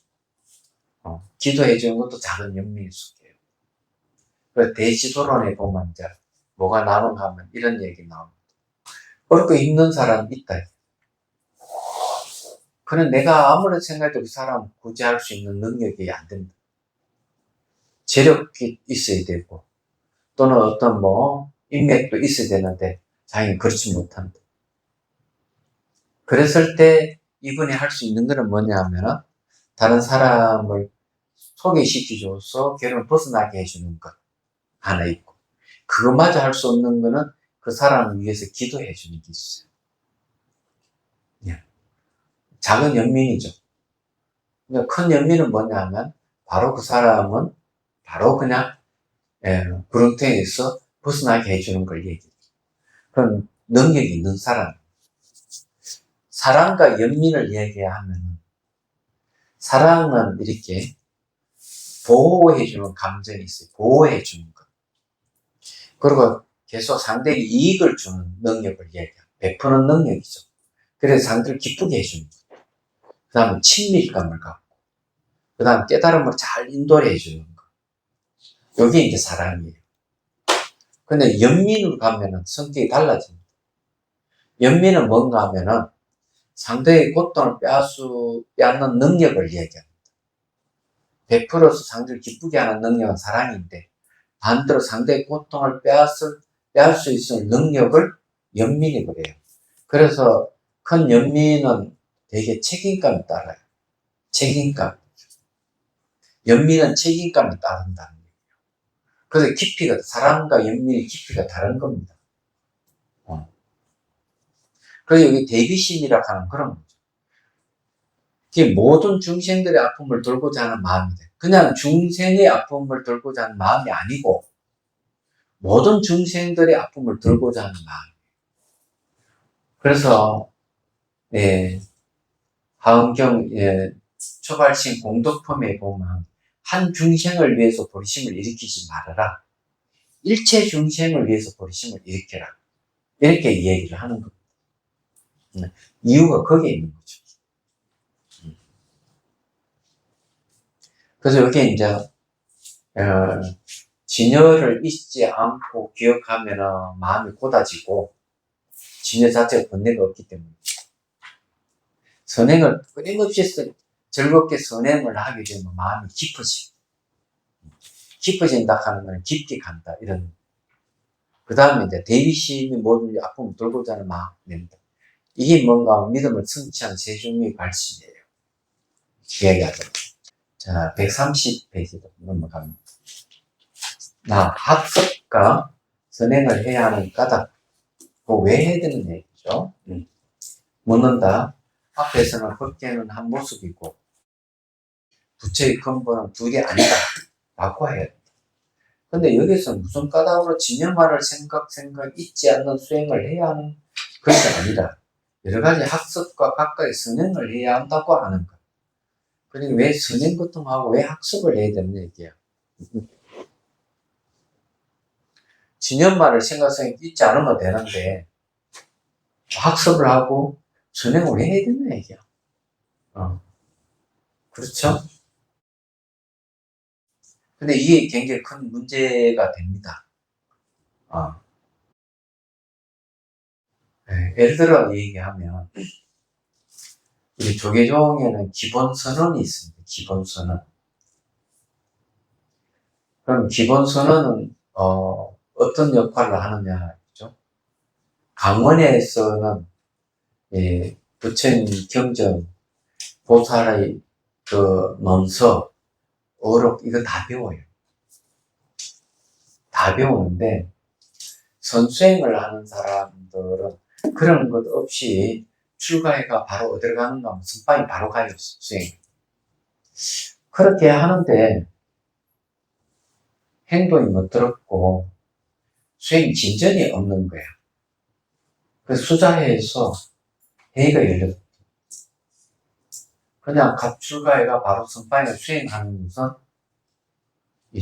기도해 주는 것도 작은 연민에 속해요. 그 대지도론에 보면 이제 뭐가 나오는가 하면 이런 얘기 나옵니다. 어렵고 힘든 사람이 있다. 그래 내가 아무리 생각해도 그 사람 구제할 수 있는 능력이 안 된다. 재력이 있어야 되고 또는 어떤 인맥도 있어야 되는데 자기는 그렇지 못한다. 그랬을 때 이분이 할 수 있는 거는 뭐냐 하면은 다른 사람을 소개시켜줘서 결혼을 벗어나게 해주는 것 하나 있고, 그것마저 할 수 없는 거는 그 사람을 위해서 기도해 주는 게 있어요. 예. 작은 연민이죠. 그러니까 큰 연민은 뭐냐 하면 바로 그 사람은 바로 그냥 구렁텅이에서 벗어나게 해주는 걸 얘기해요. 그런 능력이 있는 사람. 사랑과 연민을 얘기하면 사랑은 이렇게 보호해주는 감정이 있어요. 보호해주는 것. 그리고 계속 상대에게 이익을 주는 능력을 얘기해요. 베푸는 능력이죠. 그래서 상대를 기쁘게 해주는 것. 그 다음에 친밀감을 갖고, 그 다음에 깨달음을 잘 인도해 주는 것. 이게 이제 사랑이에요. 근데 연민으로 가면은 성격이 달라집니다. 연민은 뭔가 하면은 상대의 고통을 빼앗는 능력을 얘기합니다. 100%서 상대를 기쁘게 하는 능력은 사랑인데, 반대로 상대의 고통을 빼앗을 수 있는 능력을 연민이 그래요. 그래서 큰 연민은 되게 책임감이 따라요. 책임감. 연민은 책임감이 따른다는 거예요. 그래서 깊이가, 사랑과 연민의 깊이가 다른 겁니다. 그래서 여기 대비심이라고 하는 그런 거죠. 이게 모든 중생들의 아픔을 돌고자 하는 마음이 돼. 그냥 중생의 아픔을 돌고자 하는 마음이 아니고, 모든 중생들의 아픔을 돌고자 하는 마음. 그래서, 하은경, 초발신 공덕품에 보면, 한 중생을 위해서 보리심을 일으키지 말아라. 일체 중생을 위해서 보리심을 일으켜라. 이렇게 얘기를 하는 겁니다. 이유가 거기에 있는 거죠. 그래서 여기 이제, 진여를 잊지 않고 기억하면 마음이 고다지고, 진여 자체가 번뇌가 없기 때문에. 선행을 끊임없이 즐겁게 선행을 하게 되면 마음이 깊어지고, 깊어진다 하는 건 깊게 간다. 이런. 그 다음에 이제 대비심이 모든 아픔을 돌고자 하는 마음입니다. 이게 뭔가 믿음을 성취한 세종의 발심이에요. 이야기하죠. 자, 130페이지로 넘어갑니다. 학습과 선행을 해야 하는 까닭. 왜 해야 되는 얘기죠? 묻는다. 앞에서는 헛개는 한 모습이고, 부처의 근본은 둘이 아니다. 라고 해야 돼. 근데 여기서 무슨 까닭으로 진여말을 생각 잊지 않는 수행을 해야 하는 것이 아니라, 여러 가지 학습과 각각의 선행을 해야 한다고 하는 것. 그러니까 왜 선행 고통하고 왜 학습을 해야 되는 얘기야? 진연말을 생각성이 잊지 않으면 되는데, 학습을 하고 선행을 왜 해야 되는 얘기야? 그렇죠? 근데 이게 굉장히 큰 문제가 됩니다. 예를 들어 얘기하면, 우리 조계종에는 기본 선언이 있습니다. 기본 선언. 그럼 기본 선언은, 어떤 역할을 하느냐죠? 강원에서는, 부처님 경전, 보살의 그 논서, 어록, 이거 다 배워요. 다 배우는데, 선수행을 하는 사람들은 그런 것 없이 출가해가 바로 어디로 가는가 하면 선방이 바로 가요, 수행. 그렇게 하는데, 행동이 멋들었고, 수행 진전이 없는 거야. 그래서 수자회에서 회의가 열렸다. 그냥 갑출가해가 바로 선방에 수행하는 것은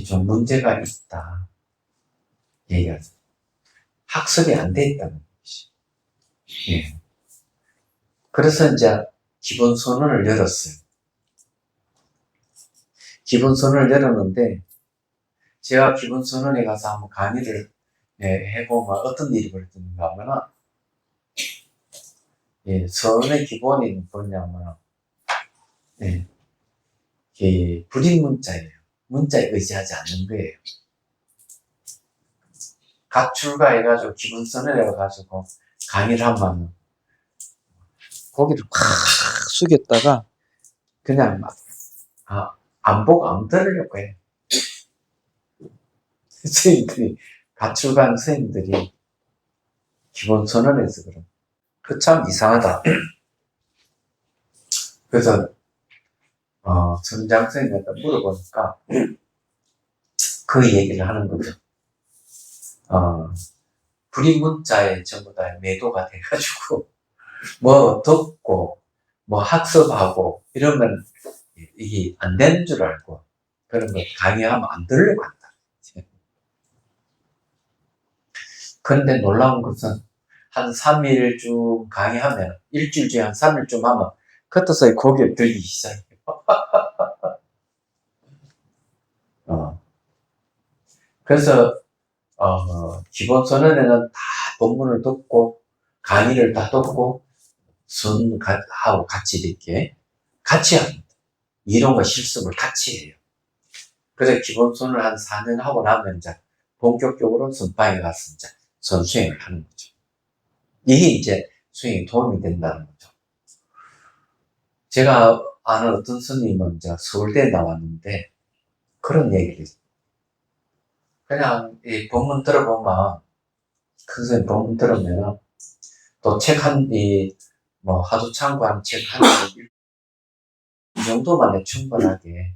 좀 문제가 있다. 얘기하죠. 학습이 안 돼 있다는 것이. 예. 그래서 이제 기본 선언을 열었어요. 기본 선언을 열었는데, 제가 기본 선언에 가서 한번 강의를 해보면 어떤 일이 벌어지는가 하면은, 선의 기본이 뭐냐면, 불인 문자예요. 문자에 의지하지 않는 거예요. 각 출가해가지고 기본 선언을 해가지고 강의를 하면 고개를 콱 숙였다가 그냥 막, 안 보고 안 들으려고 해. 선생님들이, 가출간 선생님들이 기본 선언해서 그럼. 그 참 이상하다. 그래서, 선장 선생님한테 물어보니까 그 얘기를 하는 거죠. 불임 문자에 전부 다 매도가 돼가지고, 뭐 듣고, 뭐 학습하고, 이러면 이게 안 되는 줄 알고, 그런 거 강의하면 안 들으려고 한다. 그런데 놀라운 것은 한 3일 쭉 강의하면, 일주일 중에 한 3일쯤 하면, 그때서야 고개 들기 시작해요. 그래서, 기본 선언에는 다 본문을 듣고, 강의를 다 듣고, 하고 같이 이렇게, 같이 합니다. 이론과 실습을 같이 해요. 그래서 기본 선언을 한 4년 하고 나면 이제 본격적으로 선방에 가서 이제 선수행을 하는 거죠. 이게 이제 수행에 도움이 된다는 거죠. 제가 아는 어떤 스님은 이제 서울대에 나왔는데 그런 얘기를 했어요. 그냥 이 본문 들어보면, 큰 스님 본문 들으면 또 책 뭐 하도 참고한 책 한 권, 이 정도만 해 충분하게,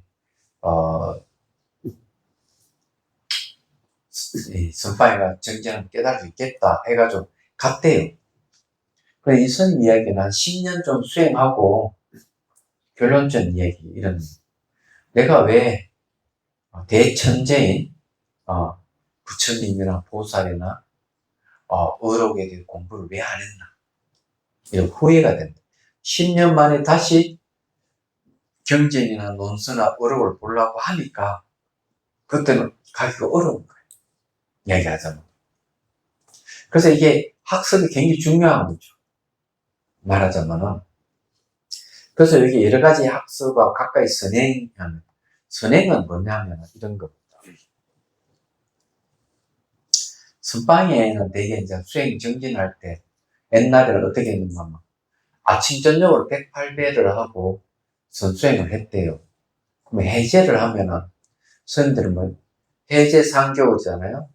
이 선방이가 정정을 깨달을 수 있겠다 해가지고 갔대요. 그래, 이 스님 이야기는 한 10년 좀 수행하고 결론적인 이야기, 이런. 내가 왜 대천재인, 부처님이나 보살이나, 의록에 대해 공부를 왜 안 했나. 이런 후회가 된다. 10년 만에 다시 경전이나 논서나 의록을 보려고 하니까 그때는 가기가 어려운 거예요. 이야기하자면. 그래서 이게 학습이 굉장히 중요한 거죠. 말하자면은. 그래서 여기 여러 가지 학습과 가까이 선행하는, 선행은 뭐냐면 이런 겁니다. 선방에는 대개 이제 수행 정진할 때 옛날에는 어떻게 했는가 하면 아침, 저녁으로 108배를 하고 선수행을 했대요. 그러면 해제를 하면은, 선생님들은 뭐, 해제 3개월이잖아요?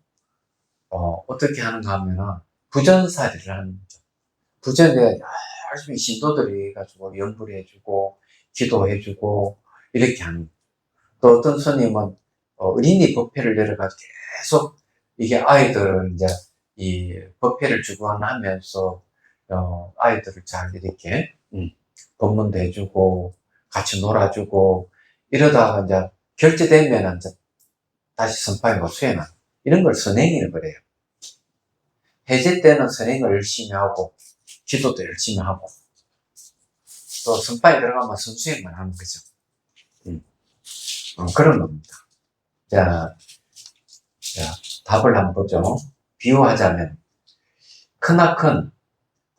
어떻게 하는가 하면은, 부전살이를 하는 거죠. 부전에 열심히 신도들이 해가지고, 연불 해주고, 기도해주고, 이렇게 하는 거죠. 또 어떤 스님은, 어린이 법회를 내려가지고 계속, 이게 아이들을 이제, 이 법회를 주관하면서, 아이들을 잘 이렇게, 법문도 해주고, 같이 놀아주고, 이러다가 이제 결제되면 이제 다시 선파하고 수행하는, 이런 걸 선행이라고 그래요. 해제 때는 선행을 열심히 하고, 기도도 열심히 하고, 또 선파에 들어가면 선수행만 하는 거죠. 그런 겁니다. 자, 답을 한번 보죠. 비유하자면, 크나큰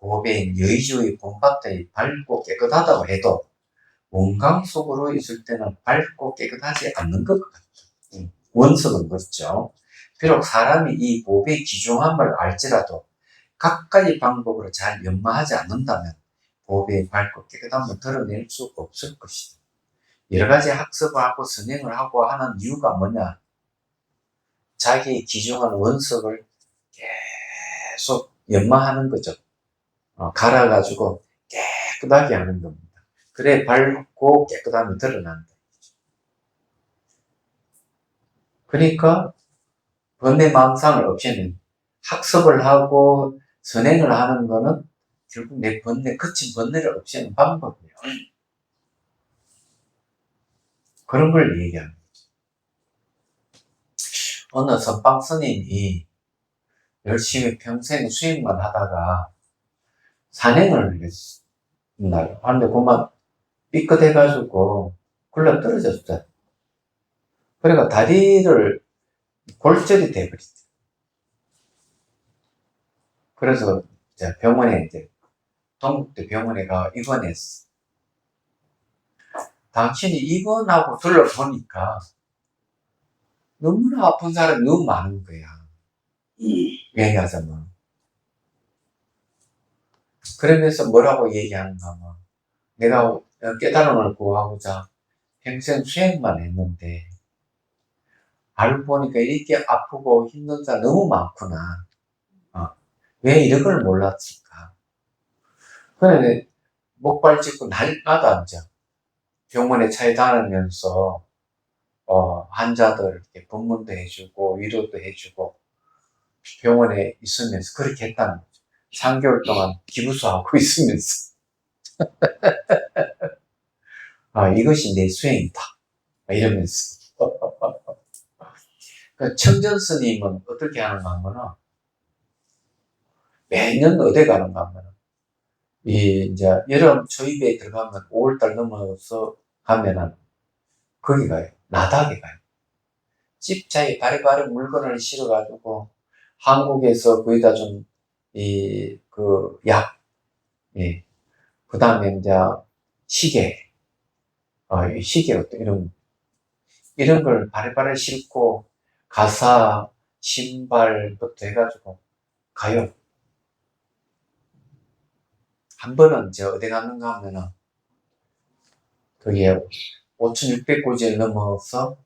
보배인 여의주의 본밭이 밝고 깨끗하다고 해도, 원강 속으로 있을 때는 밝고 깨끗하지 않는 것 같아요. 원석은 그렇죠. 비록 사람이 이 보배의 귀중함을 알지라도 각가지 방법으로 잘 연마하지 않는다면 보배의 밝고 깨끗함을 드러낼 수 없을 것이다. 여러 가지 학습을 하고 선행을 하고 하는 이유가 뭐냐? 자기의 귀중한 원석을 계속 연마하는 거죠. 갈아가지고 깨끗하게 하는 겁니다. 그래 밝고 깨끗함이 드러난다. 그러니까 번뇌망상을 없애는, 학습을 하고 선행을 하는 거는 결국 내 거친 번뇌를 없애는 방법이에요. 그런 걸 얘기하는 거죠. 어느 선방 스님이 열심히 평생 수행만 하다가 산행을 했날 하는데 그만 삐끗해가지고 굴러 떨어졌어요. 그러니까 다리를 골절이 돼버렸어요. 그래서 병원에 동국대 병원에 가 입원했어. 당신이 입원하고 둘러보니까 너무나 아픈 사람이 너무 많은 거야. 얘기하자면. 그러면서 뭐라고 얘기하는가 하면 내가 깨달음을 구하고자 평생 수행만 했는데 알고 보니까 이렇게 아프고 힘든 자 너무 많구나. 왜 이런 걸 몰랐을까? 그래 목발 짚고 날마다 이제 병원에 차에 다니면서 환자들 이렇게 법문도 해주고 위로도 해주고 병원에 있으면서 그렇게 했다는 거죠. 3개월 동안 기부수하고 있으면서 이것이 내 수행이다 이러면서 청전 스님은 어떻게 하는가 하면은 매년 어디 가는가 하면은 이제 여름 초입에 들어가면 5월달 넘어서 가면은 거기 가요. 나닥에 가요. 집차에 바리바리 물건을 실어가지고 한국에서 거기다 좀 약, 예. 그 다음에 이제 시계, 이 시계 이런 걸 바리바리 싣고 가사, 신발부터 해가지고 가요. 한 번은 이제 어디 갔는가 하면은 그게 5,600고지를 넘어서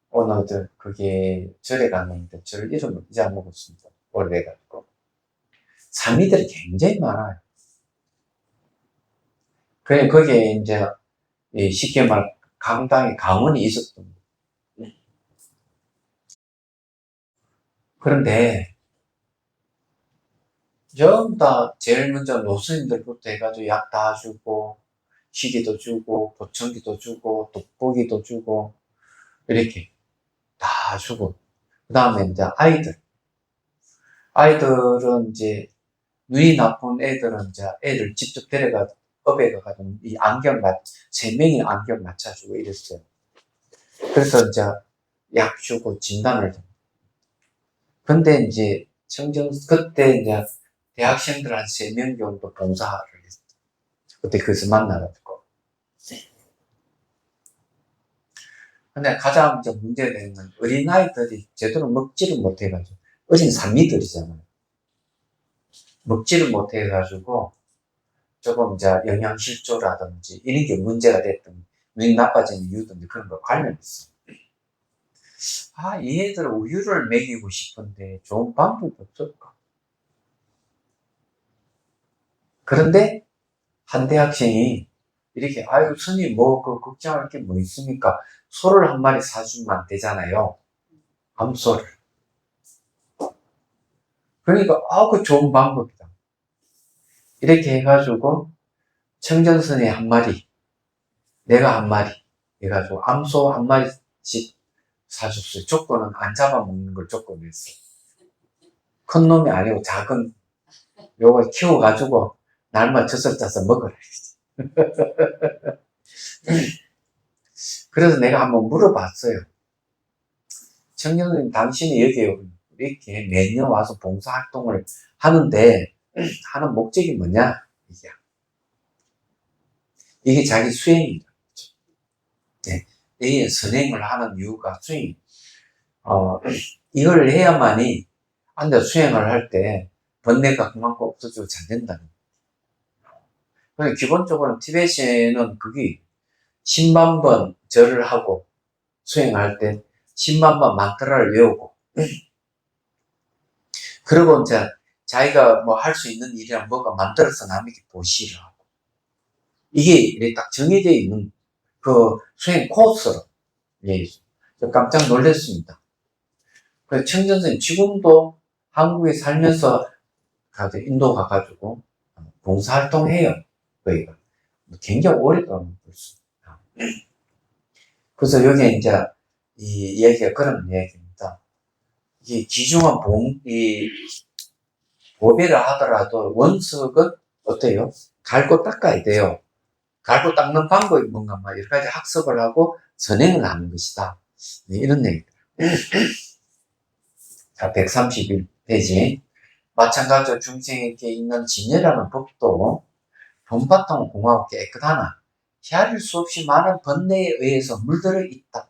어느들 그게 절에 갔는데 절 이름을 잊어먹었습니다. 오래돼가지고. 사미들이 굉장히 많아요. 그래, 거기에 이제 쉽게 말 강당에 강원이 있었던 거예요. 그런데 전부 다 제일 먼저 노스님들부터 해가지고 약 다 주고 시계도 주고 보청기도 주고 돋보기도 주고 이렇게 다 주고 그 다음에 이제 아이들은 이제 눈이 나쁜 애들은 이제 애들 직접 데려가 업에 가가지고 이 안경 3명이 안경 맞춰주고 이랬어요. 그래서 이제 약 주고 진단을. 근데 이제 그때 이제 대학생들 한 3명 정도 봉사를 했어요. 그때 거기서 만나가지고. 근데 가장 이제 문제되는 건 어린아이들이 제대로 먹지를 못해가지고, 어린 산미들이잖아요. 먹지를 못해가지고, 조금 이제 영양실조라든지, 이런 게 문제가 됐던, 눈이 나빠지는 이유든지 그런 거 관련있어요. 이 애들 우유를 먹이고 싶은데 좋은 방법이 없을까? 그런데 한 대학생이 이렇게 아유 스님 그 걱정할 게 뭐 있습니까? 소를 한 마리 사주면 되잖아요. 암소를. 그러니까 그 좋은 방법이다. 이렇게 해가지고 청전선에 한 마리, 내가 한 마리 해가지고 암소 한 마리씩 사줬어요. 조건은 안 잡아먹는 걸 조건으로 했어요. 큰 놈이 아니고 작은 요거 키워가지고 날만 젖을 짜서 먹으라. 그래서 내가 한번 물어봤어요. 청년님, 당신이 여기에 이렇게 매년 와서 봉사활동을 하는데, 하는 목적이 뭐냐? 이게 자기 수행이다. 네. 이게 선행을 하는 이유가 수행. 이걸 해야만이, 앉아 수행을 할 때, 번뇌가 그만큼 없어지고 잘 된다는 거예요. 기본적으로 티베트는 그게 10만 번 절을 하고, 수행할 때 10만 번 만트라를 외우고, 그리고 이제 자기가 뭐 할 수 있는 일이랑 뭐가 만들어서 남에게 보시를 하고. 이게 딱 정해져 있는 그 수행 코스로. 예, 저 깜짝 놀랐습니다. 그래서 청전선생님 지금도 한국에 살면서 인도 가가지고 봉사활동 해요. 거기가. 굉장히 오랫동안 벌써. 그래서 여기에 이제 이 이야기가 그런 이야기입니다. 이 귀중한 보배를 하더라도 원석은 어때요? 갈고 닦아야 돼요. 갈고 닦는 방법이 뭔가 여러 가지 학습을 하고 선행을 하는 것이다. 네, 이런 얘기입니다. 자, 131페이지. 마찬가지로 중생에게 있는 진여라는 법도 본바탕 공하고 깨끗하나 헤아릴 수 없이 많은 번뇌에 의해서 물들어 있다.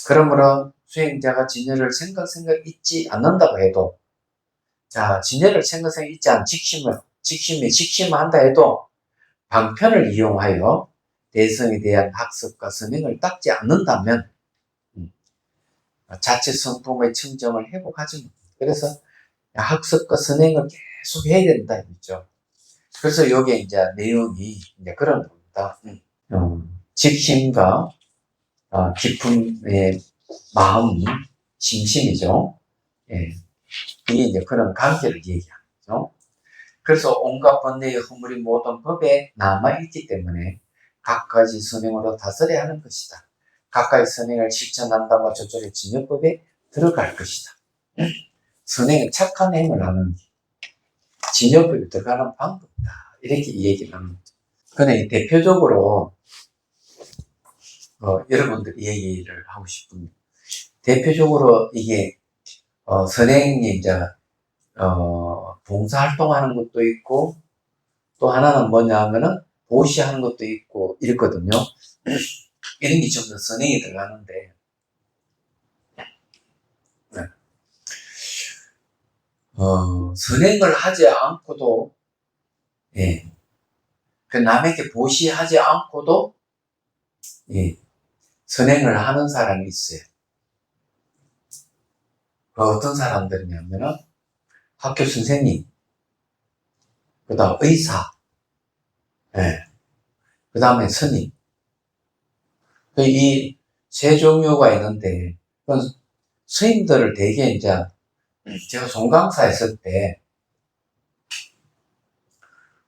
그러므로 수행자가 진여를 생각 잊지 않는다고 해도, 자, 진여를 생각 잊지 않은 직심을 직심한다 해도 방편을 이용하여 대성에 대한 학습과 선행을 닦지 않는다면 자체 성품의 청정을 회복하지 못해요. 그래서 학습과 선행을 계속 해야 된다 이거죠. 그래서 여기에 이제 내용이 이제 그런 겁니다. 직심과 깊음의 마음, 심심이죠. 예. 이게 이제 그런 관계를 얘기하죠. 그래서 온갖 번뇌의 허물이 모든 법에 남아있기 때문에 각가지 선행으로 다스려야 하는 것이다. 각가지 선행을 실천한다고 저절의 진여법에 들어갈 것이다. 선행은 착한 행을 하는 진여법에 들어가는 방법이다. 이렇게 얘기를 합니다. 근데 대표적으로 여러분들이 얘기를 하고 싶습니다. 대표적으로 이게 선행이 이제 봉사활동하는 것도 있고 또 하나는 뭐냐 하면은 보시하는 것도 있고 이랬거든요. 이런 게 좀 더 선행이 들어가는데 선행을 하지 않고도 예, 그 남에게 보시하지 않고도 예, 선행을 하는 사람이 있어요. 어떤 사람들이냐면은 학교 선생님, 그 다음 의사, 예, 그 다음에 스님. 이 세 종류가 있는데, 스님들을 되게 이제, 제가 송강사 했을 때,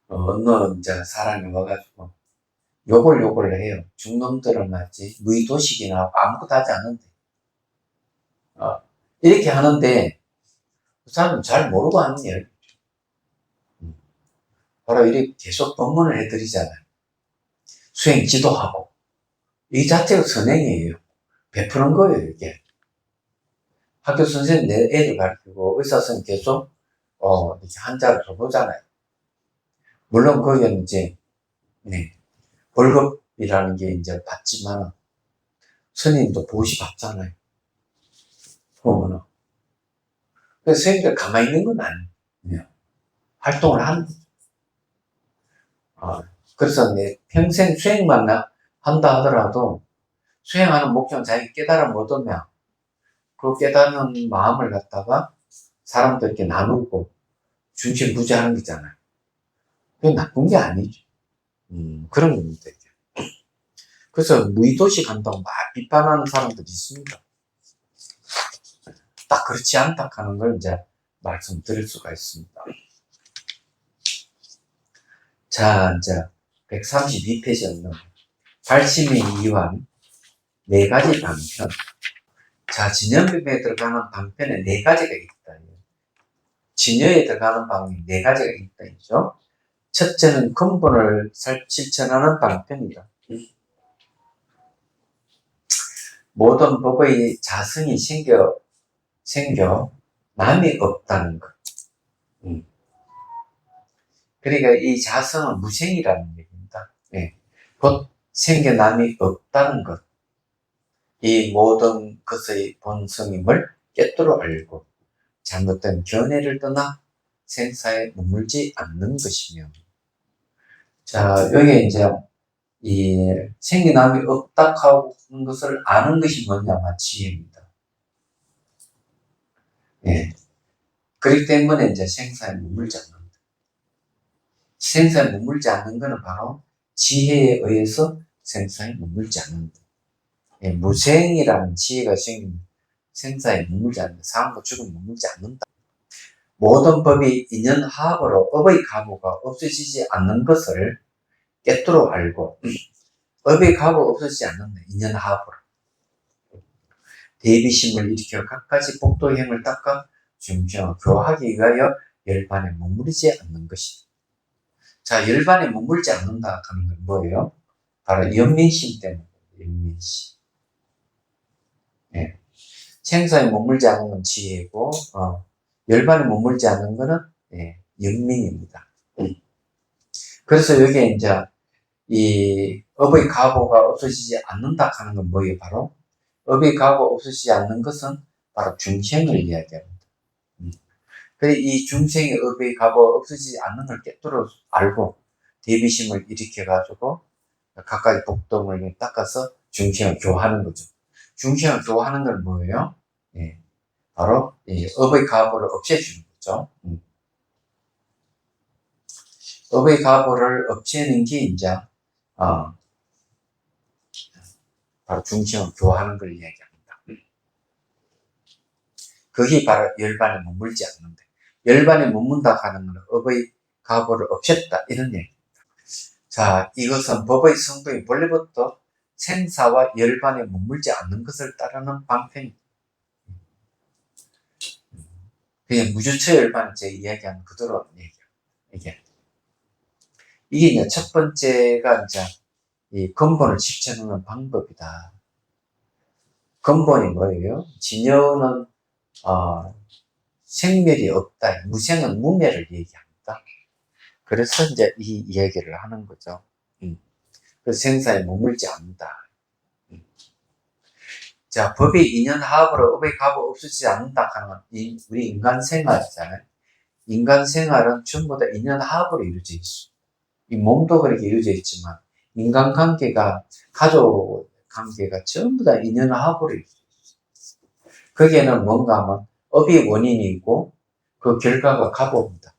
어느 이제 사람이 와가지고, 욕을 해요. 중놈들은 맞지, 무의도식이나 하고 아무것도 하지 않는데. 이렇게 하는데, 그 사람은 잘 모르고 하는 얘기. 바로 이렇게 계속 법문을 해드리잖아요. 수행 지도하고. 이 자체가 선행이에요. 베푸는 거예요, 이게. 학교 선생님 내 애들 가르치고 의사 선생님 계속, 이렇게 한자를 써보잖아요. 물론 거기는 이제, 네, 월급이라는 게 이제 받지만, 스님도 보시 받잖아요. 보면은. 그래서 선생님들 가만히 있는 건 아니에요. 활동을 하는 거죠. 그래서 내 평생 수행만 한다 하더라도, 수행하는 목적은 자기 깨달음 못 얻으면, 그 깨닫는 마음을 갖다가 사람들에게 나누고 중실부지하는 거잖아요. 그게 나쁜 게 아니죠. 그런 겁니다. 이게. 그래서 무의도식 한다고 막 비판하는 사람들이 있습니다. 딱 그렇지 않다 하는 걸 이제 말씀드릴 수가 있습니다. 자, 이제 132페이지는 발심의 이완 네 가지 방편. 자, 진여법에 들어가는 방편에 네 가지가 있다. 진여에 들어가는 방편이 네 가지가 있다. 이죠. 첫째는 근본을 실천하는 방편이다. 모든 법의 자성이 생겨 남이 없다는 것. 그러니까 이 자성은 무생이라는 얘기입니다. 예. 곧 생겨 남이 없다는 것. 이 모든 것의 본성임을 깨뜨려 알고 잘못된 견해를 떠나 생사에 머물지 않는 것이며. 자, 여기 이제 이 생기남이 없다 하는 것을 아는 것이 뭐냐면 지혜입니다. 예. 그렇기 때문에 이제 생사에 머물지 않는다. 생사에 머물지 않는 것은 바로 지혜에 의해서 생사에 머물지 않는다. 예, 무생이라는 지혜가 생기면 생사에 머물지 않는다. 삶과 죽음에 머물지 않는다. 모든 법이 인연하합으로 업의 가부가 없어지지 않는 것을 깨뜨려 알고 업의 가부가 없어지지 않는다. 인연하합으로. 대비심을 일으켜 각가지 복도의 힘을 닦아 중생을 교화하기 위하여 열반에 머무르지 않는 것이다. 자, 열반에 머물지 않는다 하는 건 뭐예요? 바로 연민심 때문에. 연민심. 예. 생사에 머물지 않는 건 지혜고, 열반에 머물지 않는 거는, 예, 연민입니다. 그래서 여기에 이제, 이, 업의 가보가 없어지지 않는다 하는 건 뭐예요? 바로, 업의 가보가 없어지지 않는 것은 바로 중생을 이야기합니다. 그래 이 중생의 업의 값어 없어지지 않는 걸 깨뜨려 알고 대비심을 일으켜가지고 각각의 복동을 닦아서 중생을 교화하는 거죠. 중생을 교화하는 건 뭐예요? 예, 바로 이 업의 값어를 없애주는 거죠. 업의 값어를 없애는 게 이제 바로 중생을 교화하는 걸 이야기합니다. 그게 바로 열반에 머물지 않는데, 열반에 머문다 하는 것은 업의 값어를 없앴다 이런 얘기입니다. 자, 이것은 법의 성도인 본래부터 생사와 열반에 머물지 않는 것을 따르는 방편입니다. 그냥 무주처 열반을 제 이야기하는 그대로 얘기해요. 이게 이제 첫 번째가 이제 이 근본을 지켜놓는 방법이다. 근본이 뭐예요? 진여는 생멸이 없다. 무생은 무멸을 얘기합니다. 그래서 이제 이 이야기를 하는 거죠. 그래서 생사에 머물지 않는다. 자, 법의 인연하업으로 업의 값이 없어지지 않는다 하는 우리 인간 생활이잖아요. 인간 생활은 전부 다 인연하업으로 이루어져 있어. 이 몸도 그렇게 이루어져 있지만 인간관계가, 가족 관계가 전부 다 인연하업으로 이루어져 있어. 거기에는 뭔가 하면 업이 원인이고 그 결과가 값입니다.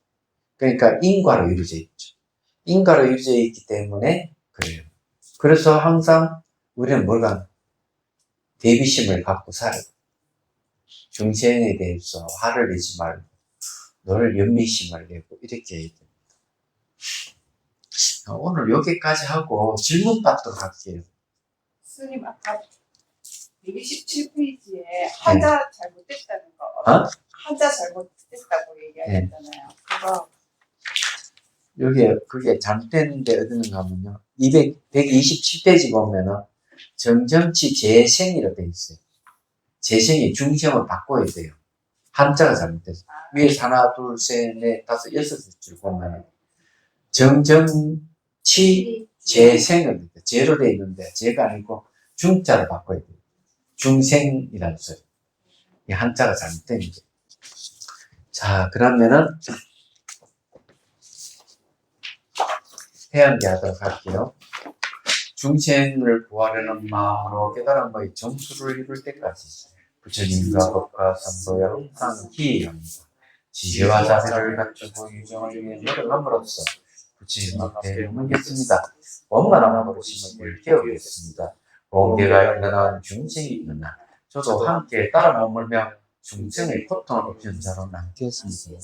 그러니까 인과로 이루어져 있죠. 인과로 이루어져 있기 때문에 그래요. 그래서 항상 우리는 뭐가 대비심을 갖고 살아요. 중생에 대해서 화를 내지 말고 늘 연민심을 내고 이렇게 해야 됩니다. 오늘 여기까지 하고 질문 받도록 할게요. 스님 아까 127페이지에 한자 잘못됐다는 거, 한자 잘못됐다고 얘기하셨잖아요. 그거 여기에 그게 잘못됐는데 어디는가 하면요. 127페이지 보면은 정정치 재생이라고 되어 있어요. 재생이 중생을 바꿔야 돼요. 한자가 잘못됐어요. 위에 하나, 둘, 셋, 넷, 다섯, 여섯 줄 보면 정정치 재생을 재로 되어 있는데 재가 아니고 중자를 바꿔야 돼요. 중생이라는 소리. 이 한자가 잘못된 거예요. 자, 그러면은 해양기 하도록 할게요. 중생을 구하려는 마음으로 깨달음의 정수를 이룰 때까지 부처님과 법과 선보여 항상 기회합니다. 지혜와 자세를 갖추고 유정을 위해 노력함으로써 부처님 앞에 묻겠습니다. 원만한 버릇임을 깨우겠습니다. 공개가 있는 중생이 있느나 저도 함께 따라 머물며 중생의 고통을 없이는 자로 남겠습니다.